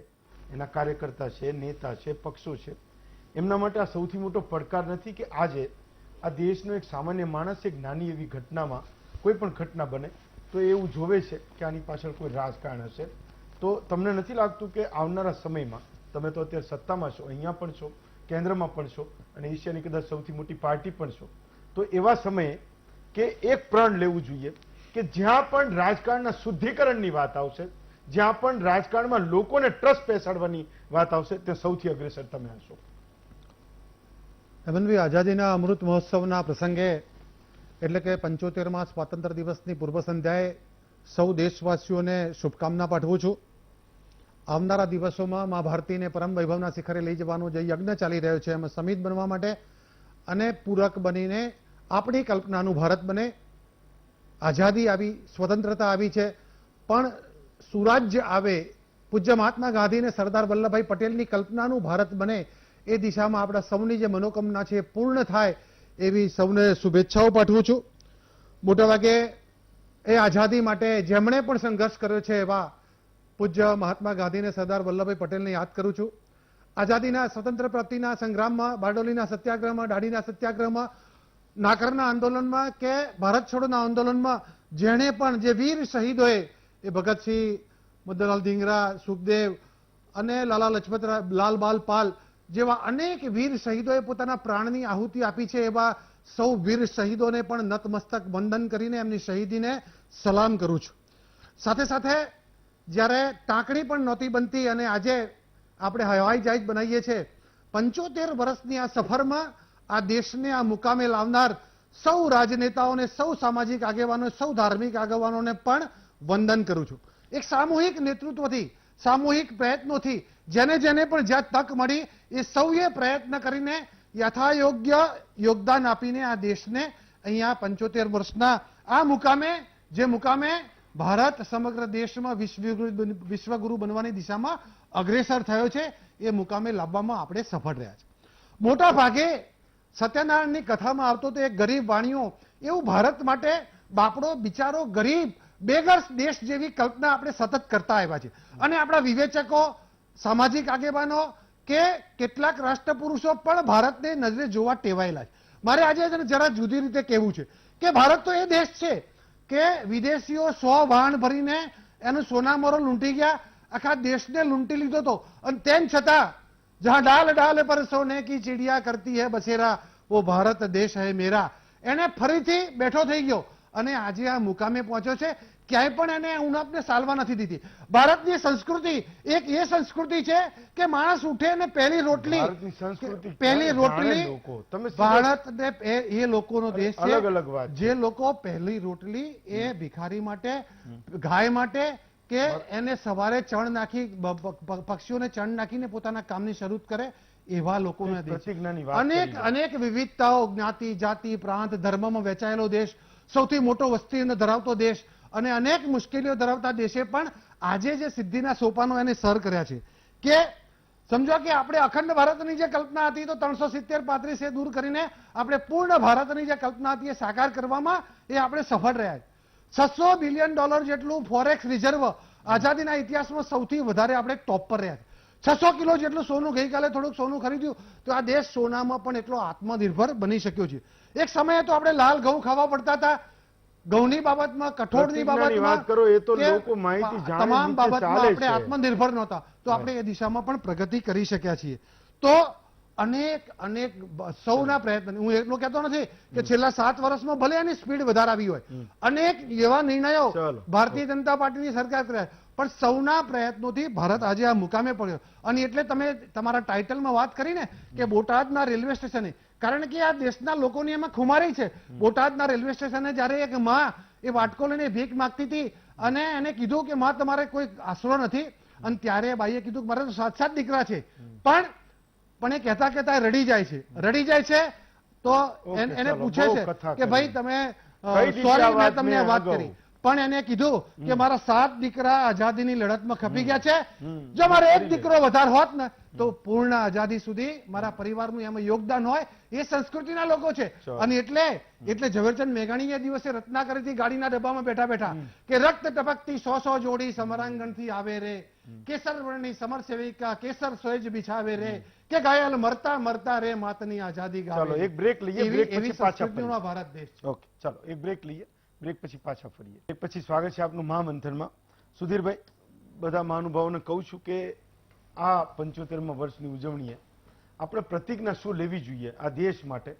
એના કાર્યકર્તા છે, નેતા છે, પક્ષો છે, એમના માટે આ સૌથી મોટો પડકાર નથી કે આજે આ દેશનો એક સામાન્ય માણસ એક નાની એવી ઘટનામાં, કોઈ પણ ઘટના બને તો એવું જોવે છે કે આની પાછળ કોઈ રાજકારણ હશે? તો તમને નથી લાગતું કે આવનારા સમયમાં, તમે તો અત્યારે સત્તામાં છો, અહીંયા પણ છો, કેન્દ્રમાં પણ છો અને એશિયાની કદાચ સૌથી મોટી પાર્ટી પણ છો, તો એવા સમયે કે એક પ્રણ લેવું જોઈએ કે જ્યાં પણ રાજકારણના શુદ્ધિકરણની વાત આવશે, જ્યાં પણ રાજકારણમાં લોકોને ટ્રસ્ટ બેસાડવાની વાત આવશે, તે સૌથી અગ્રેસર તમે હશો?
હેમંતભાઈ, આઝાદીના અમૃત મહોત્સવના પ્રસંગે, એટલે કે 75મા સ્વાતંત્ર્ય દિવસની પૂર્વ સંધ્યાએ સૌ દેશવાસીઓને શુભકામના પાઠવું છું. આવનારા દિવસોમાં મા ભારતીને પરમ વૈભવના શિખરે લઈ જવાનો જે યજ્ઞ ચાલી રહ્યો છે, એમાં સમિત બનવા માટે અને પૂરક બનીને આપણી કલ્પનાનું ભારત બને. આઝાદી આવી, સ્વતંત્રતા આવી છે, પણ સુરાજ્ય આવે, પૂજ્ય મહાત્મા ગાંધી અને સરદાર વલ્લભભાઈ પટેલની કલ્પનાનું ભારત બને, એ દિશામાં આપણા સૌની જે મનોકામના છે એ પૂર્ણ થાય, એવી સૌને શુભેચ્છાઓ પાઠવું છું. મોટાભાગે એ આઝાદી માટે જેમણે પણ સંઘર્ષ કર્યો છે એવા પૂજ્ય મહાત્મા ગાંધી અને સરદાર વલ્લભભાઈ પટેલને યાદ કરું છું આઝાદીના સ્વતંત્ર પ્રાપ્તિના સંગ્રામમાં, બારડોલીના સત્યાગ્રહમાં, દાંડીના સત્યાગ્રહમાં, નાકરના આંદોલનમાં કે ભારત છોડોના આંદોલનમાં જેણે પણ જે વીર શહીદોએ એ ભગતસિંહ, મદનલાલ ધીંગરા, સુખદેવ અને લાલા લજપતરાય, લાલબાલ પાલ જેવા અનેક વીર શહીદોએ પોતાના પ્રાણની આહુતિ આપી છે, એવા સૌ વીર શહીદોને પણ નતમસ્તક વંદન કરીને એમની શહીદીને સલામ કરું છું. સાથે સાથે જ્યારે ટાંકણી પણ નહોતી બનતી અને આજે આપણે હવાઈ જહાજ બનાવીએ છીએ, 75 વર્ષની આ સફરમાં આ દેશને આ મુકામે લાવનાર સૌ રાજનેતાઓને, સૌ સામાજિક આગેવાનો, સૌ ધાર્મિક આગેવાનોને પણ વંદન કરું છું. એક સામૂહિક નેતૃત્વથી, સામૂહિક પ્રયત્નોથી જેને જેને પણ જ્યાં તક મળી એ સૌએ પ્રયત્ન કરીને યથાયોગ્ય યોગદાન આપીને આ દેશને અહીંયા 75 વર્ષના આ મુકામે, જે મુકામે ભારત સમગ્ર દેશમાં વિશ્વગુરુ બનવાની દિશામાં અગ્રેસર થયો છે, એ મુકામે લાવવામાં આપણે સફળ રહ્યા છે. મોટા ભાગે સત્યનારાયણની કથામાં આવતો તો એક ગરીબ વાણીઓ, એવું ભારત માટે બાપડો બિચારો ગરીબ બેગર્સ દેશ જેવી કલ્પના આપણે સતત કરતા આવ્યા છે. અને આપણા વિવેચકો, સામાજિક આગેવાનો કે કેટલાક રાષ્ટ્રપુરુષો પણ ભારતને નજરે જોવા ટેવાયેલા છે. મારે આજે જરા જુદી રીતે કહેવું છે કે ભારત તો એ દેશ છે કે વિદેશીઓ 100 વાહન ભરીને એનું સોનામોરો લૂંટી ગયા, આખા દેશને લૂંટી લીધો હતો, અને તેમ છતાં જહાં ડાલ ડાલ પર સોને કી ચિડિયા કરતી હૈ બસેરા, વો ભારત દેશ હૈ મેરા, એને ફરીથી બેઠો થઈ ગયો અને આજે આ મુકામે પહોંચ્યો છે. ક્યાંય પણ એને ઉણપને સાલવા નથી દીધી. ભારતની સંસ્કૃતિ એક એ સંસ્કૃતિ છે કે માણસ ઉઠે ને પહેલી રોટલી,
ભારતની સંસ્કૃતિ
પહેલી રોટલી,
જાણે લોકો. તમે
ભારતને એ લોકોનો દેશ છે
અલગ અલગ વાત છે.
જે લોકો પહેલી રોટલી એ ભિખારી માટે, ગાય માટે કે એને સવારે ચણ નાખી, પક્ષીઓને ચણ નાખીને પોતાના કામની શરૂઆત કરે, એવા લોકોનો દેશ.
પ્રતિજ્ઞાની વાત
અનેક
કરી.
અનેક વિવિધતાઓ, જ્ઞાતિ, જાતિ, પ્રાંત, ધર્મમાં વહેંચાયેલો દેશ, સૌથી મોટો વસ્તી ધરાવતો દેશ અને અનેક મુશ્કેલીઓ ધરાવતા દેશે પણ આજે જે સિદ્ધિના સોપાનો એને સર કર્યા છે કે સમજો કે આપણે અખંડ ભારતની જે કલ્પના હતી તો 370-35 એ દૂર કરીને આપણે પૂર્ણ ભારતની જે કલ્પના હતી એ સાકાર કરવામાં એ આપણે સફળ રહ્યા. $600 બિલિયન જેટલું ફોરેક્સ રિઝર્વ આઝાદીના ઇતિહાસમાં સૌથી વધારે આપણે ટોપ પર રહ્યા. 600 કિલો જેટલું સોનું, ગઈકાલે થોડુંક સોનું ખરીદ્યું તો આ દેશ સોનામાં પણ એટલો આત્મનિર્ભર બની શક્યો છે. એક સમયે તો આપણે લાલ ઘઉં ખાવા પડતા હતા, ઘઉંની બાબતમાં, કઠોળની
પ્રતિજ્ઞાની
બાબતમાં
વાત કરો, એ તો
કે
લોકો માહિતી જાણે
તમામ
નીચે
બાબતમાં
ચાલે
આપણે
છે.
આત્મનિર્ભર નહોતા, તો આપણે એ દિશામાં પણ પ્રગતિ કરી શક્યા છીએ. તો અનેક અનેક સૌના પ્રયત્ન, હું એટલું કહેતો નથી કે છેલ્લા 7 વર્ષમાં ભલે એની સ્પીડ વધારે આવી હોય, અનેક એવા નિર્ણયો
ચાલો.
ભારતીય જનતા પાર્ટીની સરકાર કર્યા, પણ સૌના પ્રયત્નોથી ભારત આજે આ મુકામે પડ્યો. અને એટલે તમે તમારા ટાઇટલમાં વાત કરીને કે બોટાદના રેલવે સ્ટેશને, કારણ કે આ દેશના લોકોની એમાં ખુમારી છે. બોટાદના રેલવે સ્ટેશને જ્યારે એક માં એ વાટકો લઈને ભીખ માંગતી હતી અને એને કીધું કે માં તમારે કોઈ આશરો નથી, અને ત્યારે બાઈએ કીધું કે મારે તો 7 દીકરા છે, પણ એ કહેતા કહેતા રડી જાય છે તો
ઓકે,
એને
ચાલો,
પૂછે
બહુ
છે
કથા
કે ભાઈ
કરી.
તમે
કઈ દિશા
સોરી મેં
વાત
તમને
મેં
વાત
અગાઉ.
કરી, પણ એને કીધું કે મારા 7 દીકરા આઝાદીની લડતમાં ખપી ગયા છે, જો મારો એક દીકરો વધારે હોત ને તો પૂર્ણ આઝાદી સુધી મારા પરિવારનું એમાં યોગદાન હોય. એ સંસ્કૃતિના લોકો છે.
ચાલો.
અને એટલે ઝવેરચંદ મેઘાણી એ દિવસે રચના કરી હતી ગાડીના ડબ્બામાં બેઠા બેઠા કે રક્ત ટપકતી 100 જોડી સમરાંગણથી આવે રે, કેસર વર્ણની સમર સેવિકા કેસર સોજ બિછાવે રે, કે ઘાયલ મરતા મરતા રે માતની આઝાદી ગાવે.
ચાલો એક બ્રેક લઈએ,
એવી
બ્રેક
એવી
પછી પાછા
સંસ્કૃતિનો
ફરીએ.
ભારત દેશ છે.
ઓકે, ચાલો એક બ્રેક લઈએ, બ્રેક પછી પાછા ફરીએ. બ્રેક પછી સ્વાગત છે આપનું મહામંથનમાં. સુધીરભાઈ, બધા મહાનુભાવોને કહું છું કે આ 75મા વર્ષની ઉજવણીએ આપણે પ્રતિજ્ઞા શું લેવી જોઈએ આ દેશ માટે.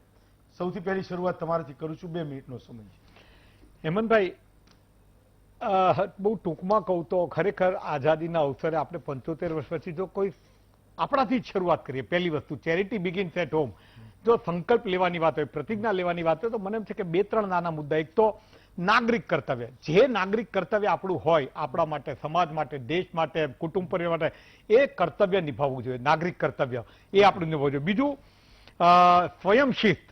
સૌથી પહેલી શરૂઆત તમારાથી કરું છું, 2 મિનિટનો સમય છે.
હેમંતભાઈ, બહુ ટૂંકમાં કહું તો ખરેખર આઝાદીના અવસરે આપણે 75 વર્ષ પછી જો કોઈ આપણાથી જ શરૂઆત કરીએ. પહેલી વસ્તુ, ચેરિટી બિગિન્સ એટ હોમ. જો સંકલ્પ લેવાની વાત હોય, પ્રતિજ્ઞા લેવાની વાત હોય, તો મને એમ છે કે 2-3 નાના મુદ્દા. એક તો નાગરિક કર્તવ્ય. જે નાગરિક કર્તવ્ય આપણું હોય, આપણા માટે, સમાજ માટે, દેશ માટે, કુટુંબ પરિવાર માટે, એ કર્તવ્ય નિભાવવું જોઈએ. નાગરિક કર્તવ્ય એ આપણું નિભાવવું જોઈએ. બીજું, સ્વયં શિસ્ત.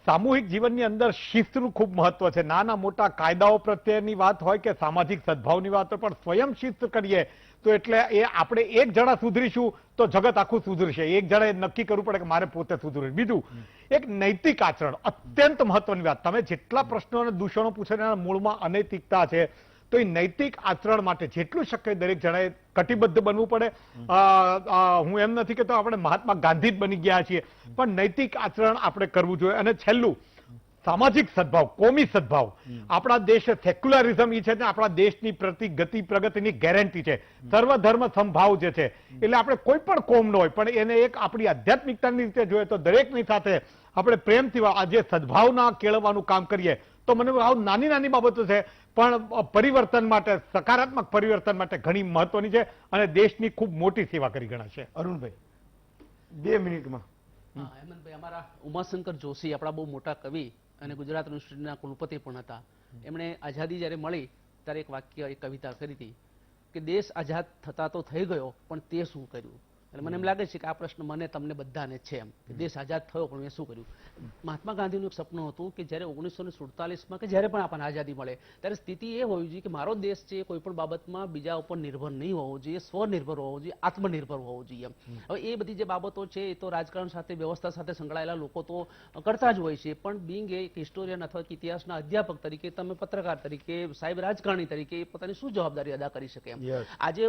સામૂહિક જીવનની અંદર શિસ્તનું ખૂબ મહત્વ છે. નાના મોટા કાયદાઓ પ્રત્યેની વાત હોય કે સામાજિક સદભાવની વાત હોય, પણ સ્વયં શિસ્ત કરીએ તો એટલે એ આપણે એક જણા સુધરીશું તો જગત આખું સુધરશે. એક જણાએ નક્કી કરવું પડે કે મારે પોતે સુધરવું. બીજું, એક નૈતિક આચરણ અત્યંત મહત્વની વાત. તમે જેટલા પ્રશ્નો અને દૂષણો પૂછો એના મૂળમાં અનૈતિકતા છે, તો એ નૈતિક આચરણ માટે જેટલું શક્ય દરેક જણાએ કટિબદ્ધ બનવું પડે. હું એમ નથી કહેતો આપણે મહાત્મા ગાંધી જ બની ગયા છીએ, પણ નૈતિક આચરણ આપણે કરવું જોઈએ. અને છેલ્લું સામાજિક સદભાવ, કોમી સદભાવ. આપણા દેશ સેક્યુલરિઝમ એ છે ને આપણા દેશની ગતિ પ્રગતિની ગેરંટી છે. સર્વધર્મ સમભાવ જે છે એટલે આપણે કોઈ પણ કોમનો હોય પણ એને એક આપણી આધ્યાત્મિકતાની રીતે જોઈએ તો દરેકની સાથે આપણે પ્રેમથી આજે સદભાવના કેળવવાનું કામ કરીએ તો મને આવું નાની નાની બાબતો છે પણ પરિવર્તન માટે, સકારાત્મક પરિવર્તન માટે ઘણી મહત્વની છે અને દેશની ખૂબ મોટી સેવા કરી ગણાશે.
અરુણભાઈ 2 મિનિટમાં.
હા, હેમંતભાઈ, અમારા ઉમાશંકર જોશી આપણા બહુ મોટા કવિ અને ગુજરાત યુનિવર્સિટીના કુલપતિ પણ હતા. એમણે આઝાદી જ્યારે મળી ત્યારે એક વાક્ય, એક કવિતા કરી હતી કે દેશ આઝાદ થતા તો થઈ ગયો પણ તે શું કર્યું. એટલે મને એમ લાગે છે કે આ પ્રશ્ન મને તમને બધાને છે એમ કે દેશ આઝાદ થયો પણ મેં શું કર્યું. મહાત્મા ગાંધીનું એક સપનું હતું કે જ્યારે 1947માં કે જ્યારે પણ આપણને આઝાદી મળે ત્યારે સ્થિતિ એ હોવી જોઈએ કે મારો દેશ છે કોઈ પણ બાબતમાં બીજા ઉપર નિર્ભર નહીં હોવો જોઈએ, સ્વનિર્ભર હોવો જોઈએ, આત્મનિર્ભર હોવો જોઈએ. હવે એ બધી જે બાબતો છે એ તો રાજકારણ સાથે, વ્યવસ્થા સાથે સંકળાયેલા લોકો તો કરતા જ હોય છે, પણ બિંગ એક હિસ્ટોરિયન અથવા ઇતિહાસના અધ્યાપક તરીકે, તમે પત્રકાર તરીકે, સાહેબ રાજકારણી તરીકે પોતાની શું જવાબદારી અદા કરી શકે એમ. આજે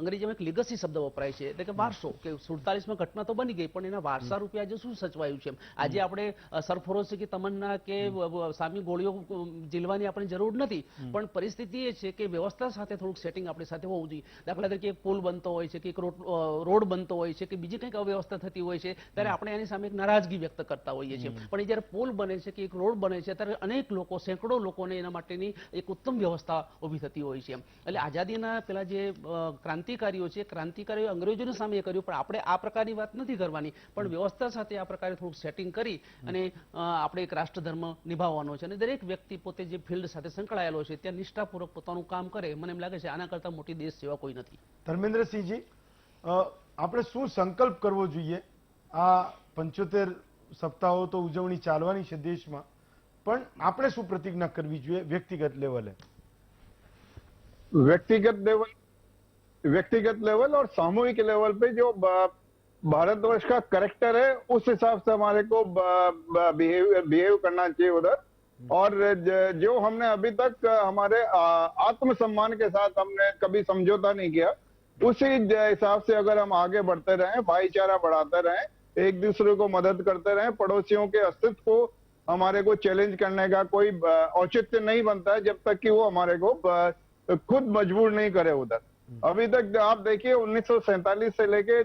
અંગ્રેજીમાં એક લીગસી શબ્દ વપરાય છે એટલે કે વારસો, કે 47માં ઘટના તો બની ગઈ પણ એના વારસા રૂપે આજે શું સચવાયું છે. આજે આપણે સરફરોશી કે તમન્ના કે સામી ગોળીઓ ઝીલવાની આપણે જરૂર નથી, પણ પરિસ્થિતિ એ છે કે વ્યવસ્થા સાથે થોડુંક સેટિંગ આપણી સાથે હોવું જોઈએ. દાખલા તરીકે એક પુલ બનતો હોય છે કે એક રોડ બનતો હોય છે કે બીજી કંઈક અવ્યવસ્થા થતી હોય છે ત્યારે આપણે એની સામે એક નારાજગી વ્યક્ત કરતા હોઈએ છીએ, પણ એ જ્યારે પુલ બને છે કે એક રોડ બને છે ત્યારે અનેક લોકો, સેંકડો લોકોને એના માટેની એક ઉત્તમ વ્યવસ્થા ઊભી થતી હોય છે. એટલે આઝાદીના પેલા જે ક્રાંતિકારીઓ છે, ક્રાંતિકારીઓ અંગ્રેજોની સામે કર્યું, પણ આપણે આ પ્રકારની વાત નથી કરવાની, પણ વ્યવસ્થા સાથે આ પ્રકારે થોડુંક સેટિંગ કરી અને આપણે એક રાષ્ટ્રધર્મ નિભાવવાનો છે અને દરેક વ્યક્તિ પોતે જે ફિલ્ડ સાથે સંકળાયેલો છે ત્યાં નિષ્ઠાપૂર્વક પોતાનું કામ કરે. મને એમ લાગે છે આના કરતા મોટી દેશ સેવા કોઈ નથી.
ધર્મેન્દ્રસિંહજી, આપણે શું સંકલ્પ કરવો જોઈએ? આ 75 સપ્તાહો તો ઉજવણી ચાલવાની છે દેશમાં, પણ આપણે શું પ્રતિજ્ઞા કરવી જોઈએ વ્યક્તિગત લેવલે?
व्यक्तिगत लेवल और सामूहिक लेवल पे जो भारतवर्ष का करेक्टर है उस हिसाब से हमारे को बिहेव करना चाहिए उधर. और जो हमने अभी तक हमारे आत्मसम्मान के साथ हमने कभी समझौता नहीं किया, उसी हिसाब से अगर हम आगे बढ़ते रहें, भाईचारा बढ़ाते रहें, एक दूसरे को मदद करते रहें, पड़ोसियों के अस्तित्व को हमारे को चैलेंज करने का कोई औचित्य नहीं बनता है जब तक कि वो हमारे को खुद मजबूर नहीं करे उधर. अभी तक आप देखिए 1947 से लेके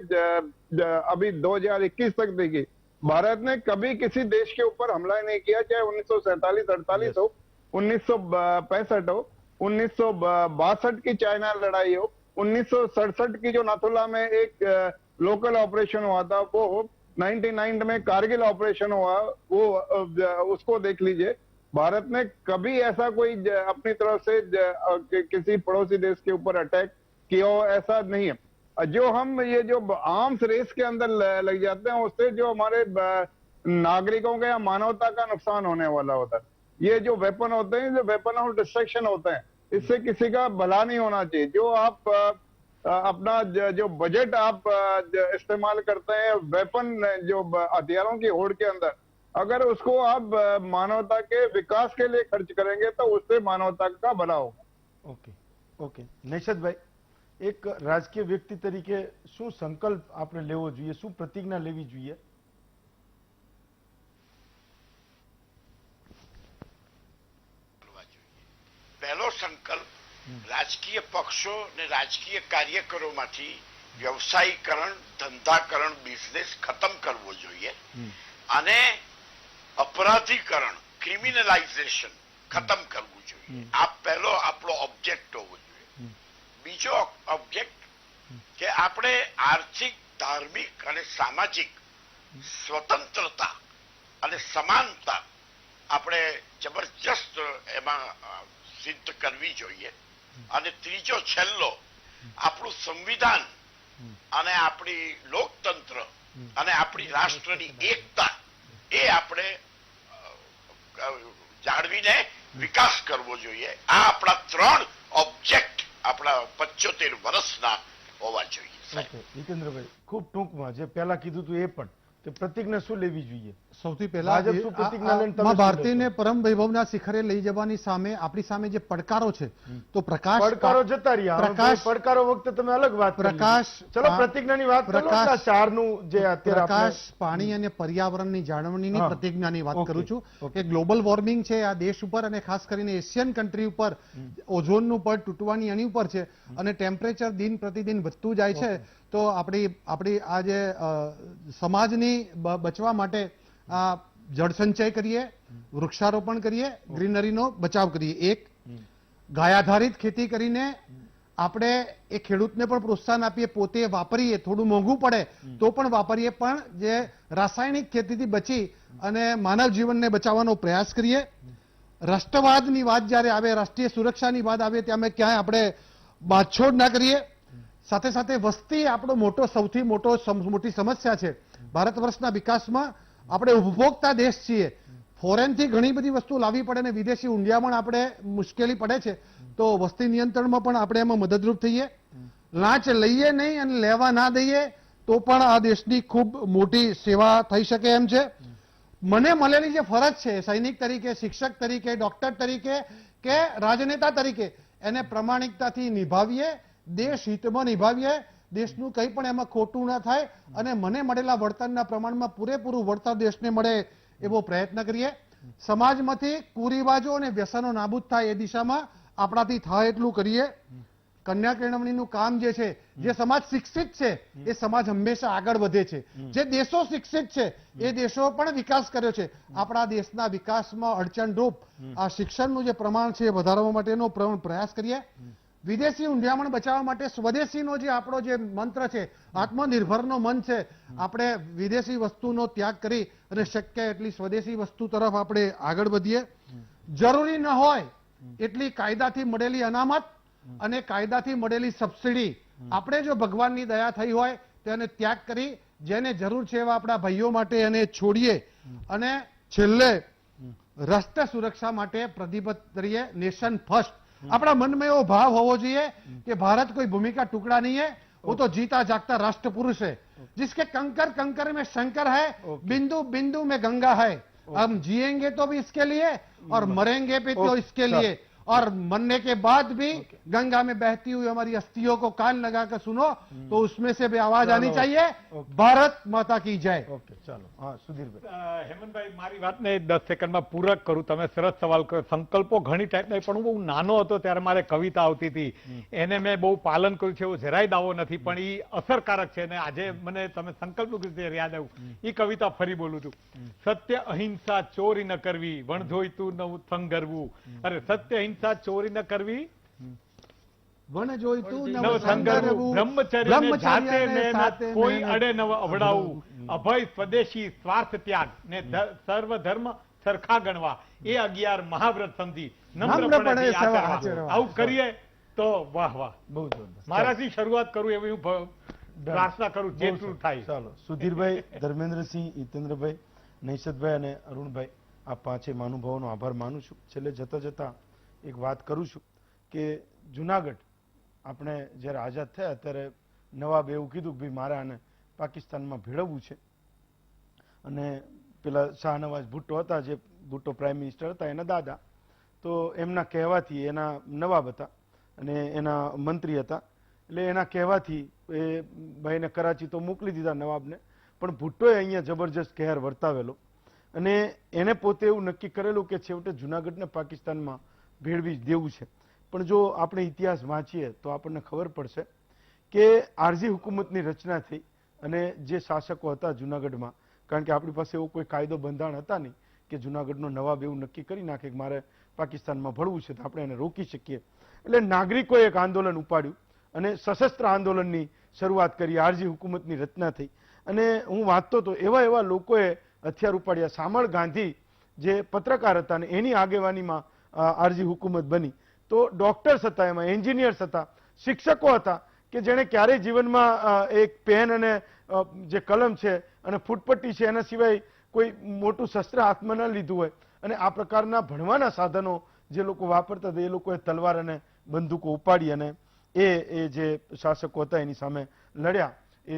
अभी 2021 तक देखिए भारत ने कभी किसी देश के ऊपर हमला ही नहीं किया, चाहे 1947-48 हो, 1965 हो, 1962 की चाइना लड़ाई हो, 1967 की जो नाथुला में एक लोकल ऑपरेशन हुआ था वो हो, 99 में कारगिल ऑपरेशन हुआ वो उसको देख लीजिए. भारत ने कभी ऐसा कोई अपनी तरफ से किसी पड़ोसी देश के ऊपर अटैक किया हो ऐसा नहीं है. जो हम ये जो आर्म्स रेस के अंदर लग जाते हैं उससे जो हमारे नागरिकों का या मानवता का नुकसान होने वाला होता है. ये जो वेपन होते हैं, जो वेपन ऑफ डिस्ट्रक्शन होते हैं, इससे किसी का भला नहीं होना चाहिए. जो आप अपना जो बजट आप इस्तेमाल करते हैं वेपन, जो हथियारों की होड़ के अंदर, अगर उसको आप मानवता के विकास के लिए खर्च करेंगे तो उससे मानवता का भला होगा.
ઓકે નૈશદભાઈ, એક રાજકીય વ્યક્તિ તરીકે શું સંકલ્પ આપણે લેવો જોઈએ, શું પ્રતિજ્ઞા લેવી જોઈએ?
પહેલો સંકલ્પ રાજકીય પક્ષો અને રાજકીય કાર્યકરોમાંથી વ્યવસાયીકરણ, ધંધાકરણ, બિઝનેસ ખતમ કરવો જોઈએ અને અપરાધીકરણ, ક્રિમિનલાઇઝેશન ખતમ કરવું જોઈએ. આ પહેલો આપણો ઓબ્જેક્ટ હોવો જોઈએ. બીજો ઓબ્જેક્ટ કે આપણે આર્થિક, ધાર્મિક અને સામાજિક સ્વતંત્રતા અને સમાનતા આપણે જબરજસ્ત એમાં સિદ્ધ કરવી જોઈએ. અને ત્રીજો છેલ્લો આપણું સંવિધાન અને આપણી લોકતંત્ર અને આપણી રાષ્ટ્રની એકતા એ આપણે જાળવીને વિકાસ કરવો જોઈએ. આ આપણા 3 ઓબ્જેક્ટ આપણા 75 વર્ષના હોવા જોઈએ.
જીતેન્દ્રભાઈ, ખૂબ ટૂંકમાં જે પહેલા કીધું હતું એ પણ તો પ્રતિજ્ઞા શું લેવી જોઈએ?
સૌથી પહેલા
ભાજપ શું પ્રતિજ્ઞા લઈને તમે
માં
શું
ભારતીને
લેશો?
પરમ વૈભવના શિખરે લઈ જવાની સામે આપણી સામે જે પડકારો છે તો પ્રકાશ
પડકારો જતા રહ્યા. હવે
પ્રકાશ-
પડકારો વખતે તમે અલગ વાત કરી લીધી.
પ્રકાશ-
ચલો પ્રતિજ્ઞાની વાત કરો.
પ્રકાશ-
આ ચારનું જે અત્યારે
પ્રકાશ, પાણી અને પર્યાવરણની જાળવણીની
હા.
પ્રતિજ્ઞાની વાત
ઓકે,
કરું છું
ઓકે.
કે ગ્લોબલ વોર્મિંગ છે આ દેશ ઉપર અને ખાસ કરીને એશિયન કન્ટ્રી ઉપર ઓઝોનનું પડ તૂટવાની એની ઉપર છે અને ટેમ્પરેચર દિન પ્રતિદિન વધતું જાય છે. તો આપણી આ જે સમાજની બચવા માટે આ જળ સંચય કરીએ, વૃક્ષારોપણ કરીએ, ગ્રીનરીનો બચાવ કરીએ. એક ગાયાધારિત ખેતી કરીને આપણે એ ખેડૂતને પણ પ્રોત્સાહન આપીએ, પોતે વાપરીએ, થોડું મોંઘું પડે તો પણ વાપરીએ, પણ જે રાસાયણિક ખેતીથી બચી અને માનવ જીવનને બચાવવાનો પ્રયાસ કરીએ. રાષ્ટ્રવાદની વાત જ્યારે આવે, રાષ્ટ્રીય સુરક્ષાની વાત આવે ત્યાં અમે ક્યાંય આપણે બાછોડ ના કરીએ. સાથે સાથે વસ્તી આપણો સૌથી મોટી સમસ્યા છે. ભારત વર્ષના વિકાસમાં આપણે ઉપભોક્તા દેશ છીએ. ફોરેનથી ઘણી બધી વસ્તુ લાવવી પડે અને વિદેશી ઊંડિયામણ આપણે મુશ્કેલી પડે છે. તો વસ્તી નિયંત્રણમાં પણ આપણે એમાં મદદરૂપ થઈએ. લાંચ લઈએ નહીં અને લેવા ના દઈએ તો પણ આ દેશની ખૂબ મોટી સેવા થઈ શકે એમ છે. મને મળેલી જે ફરજ છે સૈનિક તરીકે, શિક્ષક તરીકે, ડોક્ટર તરીકે કે રાજનેતા તરીકે એને પ્રામાણિકતાથી નિભાવીએ, દેશ હિતમાં નિભાવીએ, દેશનું કંઈ પણ એમાં ખોટું ના થાય અને મને મળેલા વળતરના પ્રમાણમાં પૂરેપૂરું વળતર દેશને મળે એવો પ્રયત્ન કરીએ. સમાજમાંથી કુરિવાજો અને વ્યસનો નાબૂદ થાય એ દિશામાં આપણાથી થાય એટલું કરીએ. કન્યા કેળવણીનું કામ જે છે, જે સમાજ શિક્ષિત છે એ સમાજ હંમેશા આગળ વધે છે. જે દેશો શિક્ષિત છે એ દેશો પણ વિકાસ કર્યો છે. આપણા દેશના વિકાસમાં અડચણરૂપ આ શિક્ષણનું જે પ્રમાણ છે એ વધારવા માટેનો પ્રયાસ કરીએ. વિદેશી ઊંધિયામણ બચાવવા માટે સ્વદેશીનો જે આપણો જે મંત્ર છે, આત્મનિર્ભરનો મન છે, આપણે વિદેશી વસ્તુનો ત્યાગ કરી અને શક્ય એટલી સ્વદેશી વસ્તુ તરફ આપણે આગળ વધીએ. જરૂરી ન હોય એટલી કાયદાથી મળેલી અનામત અને કાયદાથી મળેલી સબસિડી આપણે જો ભગવાનની દયા થઈ હોય તેને ત્યાગ કરી જેને જરૂર છે એવા આપણા ભાઈઓ માટે એને છોડીએ. અને છેલ્લે રાષ્ટ્ર સુરક્ષા માટે પ્રતિબદ્ધ કરીએ. નેશન ફર્સ્ટ આપણા મનમાં એવો ભાવ હોવો જોઈએ કે ભારત કોઈ ભૂમિકા टुकड़ा नहीं है, वो तो जीता जागता राष्ट्र पुरुष है, जिसके कंकर कंकर में शंकर है, बिंदु बिंदु में गंगा है. हम जिएंगे तो भी इसके लिए और मरेंगे भी तो इसके लिए, और मरने के बाद भी गंगा में बहती हुई हमारी अस्थियों को कान लगाकर सुनो तो उसमें से भी आवाज आनी चाहिए, भारत माता की जय.
ઓકે, ચાલો. હા, સુધીરભાઈ.
હેમંતભાઈ, મારી વાતને 10 સેકન્ડમાં પૂરક કરું. તમે સરસ સવાલ કર્યો. સંકલ્પો ઘણી ટાઈપના, પણ હું બહુ નાનો હતો ત્યારે મારે કવિતા આવતી હતી, એને મેં બહુ પાલન કર્યું છે, એવો જરાય દાવો નથી, પણ એ અસરકારક છે. અને આજે મને તમે સંકલ્પનું કીધું યાદ આવ્યું. એ કવિતા ફરી બોલું છું. સત્ય અહિંસા ચોરી ન કરવી, વણ જોઈતું નવ સંગરવું. અરે સત્ય અહિંસા ચોરી ન કરવી,
વન જોઈતું
નવ સંગરવું, બ્રહ્મચર્યને જાતે મહેનત, કોઈ અડે નવ અવડાવવું, અભય સ્વદેશી સ્વાર્થ ત્યાગ ને સર્વ ધર્મ સરખા ગણવા, એ 11 મહાવ્રત સમજી નમ્રપણે આચરવા. આવું કરીએ તો વાહ વાહ.
બહુ જબરદસ્ત.
મારાથી શરૂઆત કરું એવી હું પ્રાર્થના કરું જેટલું થાય.
ચાલો. સુધીરભાઈ, ધર્મેન્દ્રસિંહ, હિતેન્દ્રભાઈ, નૈશદભાઈ અને અરુણભાઈ, આ પાંચે મહાનુભાવોનો આભાર માનું છું. છેલ્લે જતા જતા એક વાત કરું છું કે જુનાગઢ આપણે જ્યારે આઝાદ થયા ત્યારે નવાબે એવું કીધું કે ભાઈ મારે આને પાકિસ્તાનમાં ભેળવવું છે. અને પેલા શાહનવાઝ ભુટ્ટો હતા, જે ભુટ્ટો પ્રાઇમ મિનિસ્ટર હતા, એના દાદા, તો એમના કહેવાથી, એના નવાબ હતા અને એના મંત્રી હતા, એટલે એના કહેવાથી એ ભાઈને કરાચી તો મોકલી દીધા નવાબને, પણ ભુટ્ટોએ અહીંયા જબરજસ્ત કહેર વર્તાવેલો અને એને પોતે એવું નક્કી કરેલું કે છેવટે જુનાગઢને પાકિસ્તાનમાં ભેળવી જ દેવું છે. પણ જો આપણે ઇતિહાસ વાંચીએ તો આપણને ખબર પડશે કે આરજી હુકુમતની રચના થઈ અને જે શાસકો હતા જુનાગઢમાં, કારણ કે આપણી પાસે એવો કોઈ કાયદો બંધારણ હતા નહીં કે જુનાગઢનો નવાબ એવું નક્કી કરી નાખે કે મારે પાકિસ્તાનમાં ભળવું છે તો આપણે એને રોકી શકીએ. એટલે નાગરિકોએ એક આંદોલન ઉપાડ્યું અને સશસ્ત્ર આંદોલનની શરૂઆત કરી. આરજી હુકુમતની રચના થઈ અને હું વાંચતો તો એવા એવા લોકોએ હથિયાર ઉપાડ્યા. શામળ ગાંધી જે પત્રકાર હતા ને એની આગેવાનીમાં આરજી હુકુમત બની. તો ડોક્ટર્સ હતા, એમાં એન્જિનિયર્સ હતા, શિક્ષકો હતા કે જેણે ક્યારેય જીવનમાં એક પેન અને જે કલમ છે અને ફૂટપટ્ટી છે એના સિવાય કોઈ મોટું શસ્ત્ર હાથમાં ન લીધું હોય. અને આ પ્રકારના ભણવાના સાધનો જે લોકો વાપરતા હતા એ લોકોએ તલવાર અને બંદૂકો ઉપાડી અને એ જે શાસકો હતા એની સામે લડ્યા. એ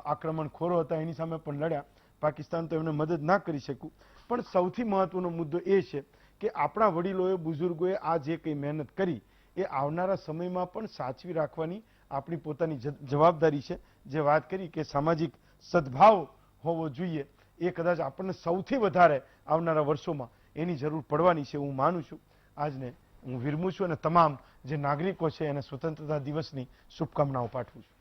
આક્રમણખોરો હતા એની સામે પણ લડ્યા. પાકિસ્તાન તો એમને મદદ ના કરી શકું, પણ સૌથી મહત્વનો મુદ્દો એ છે કે આપણા વડીલોએ બુઝુર્ગોએ આ જે કંઈ મહેનત કરી એ આવનારા સમયમાં પણ સાચવી રાખવાની આપણી પોતાની જવાબદારી છે. જે વાત કરી કે સામાજિક સદભાવ હોવો જોઈએ, એ કદાચ આપણને સૌથી વધારે આવનારા વર્ષોમાં એની જરૂર પડવાની છે હું માનું છું. આજને હું વિરમું છું અને તમામ જે નાગરિકો છે એને સ્વતંત્રતા દિવસની શુભકામનાઓ પાઠવું છું.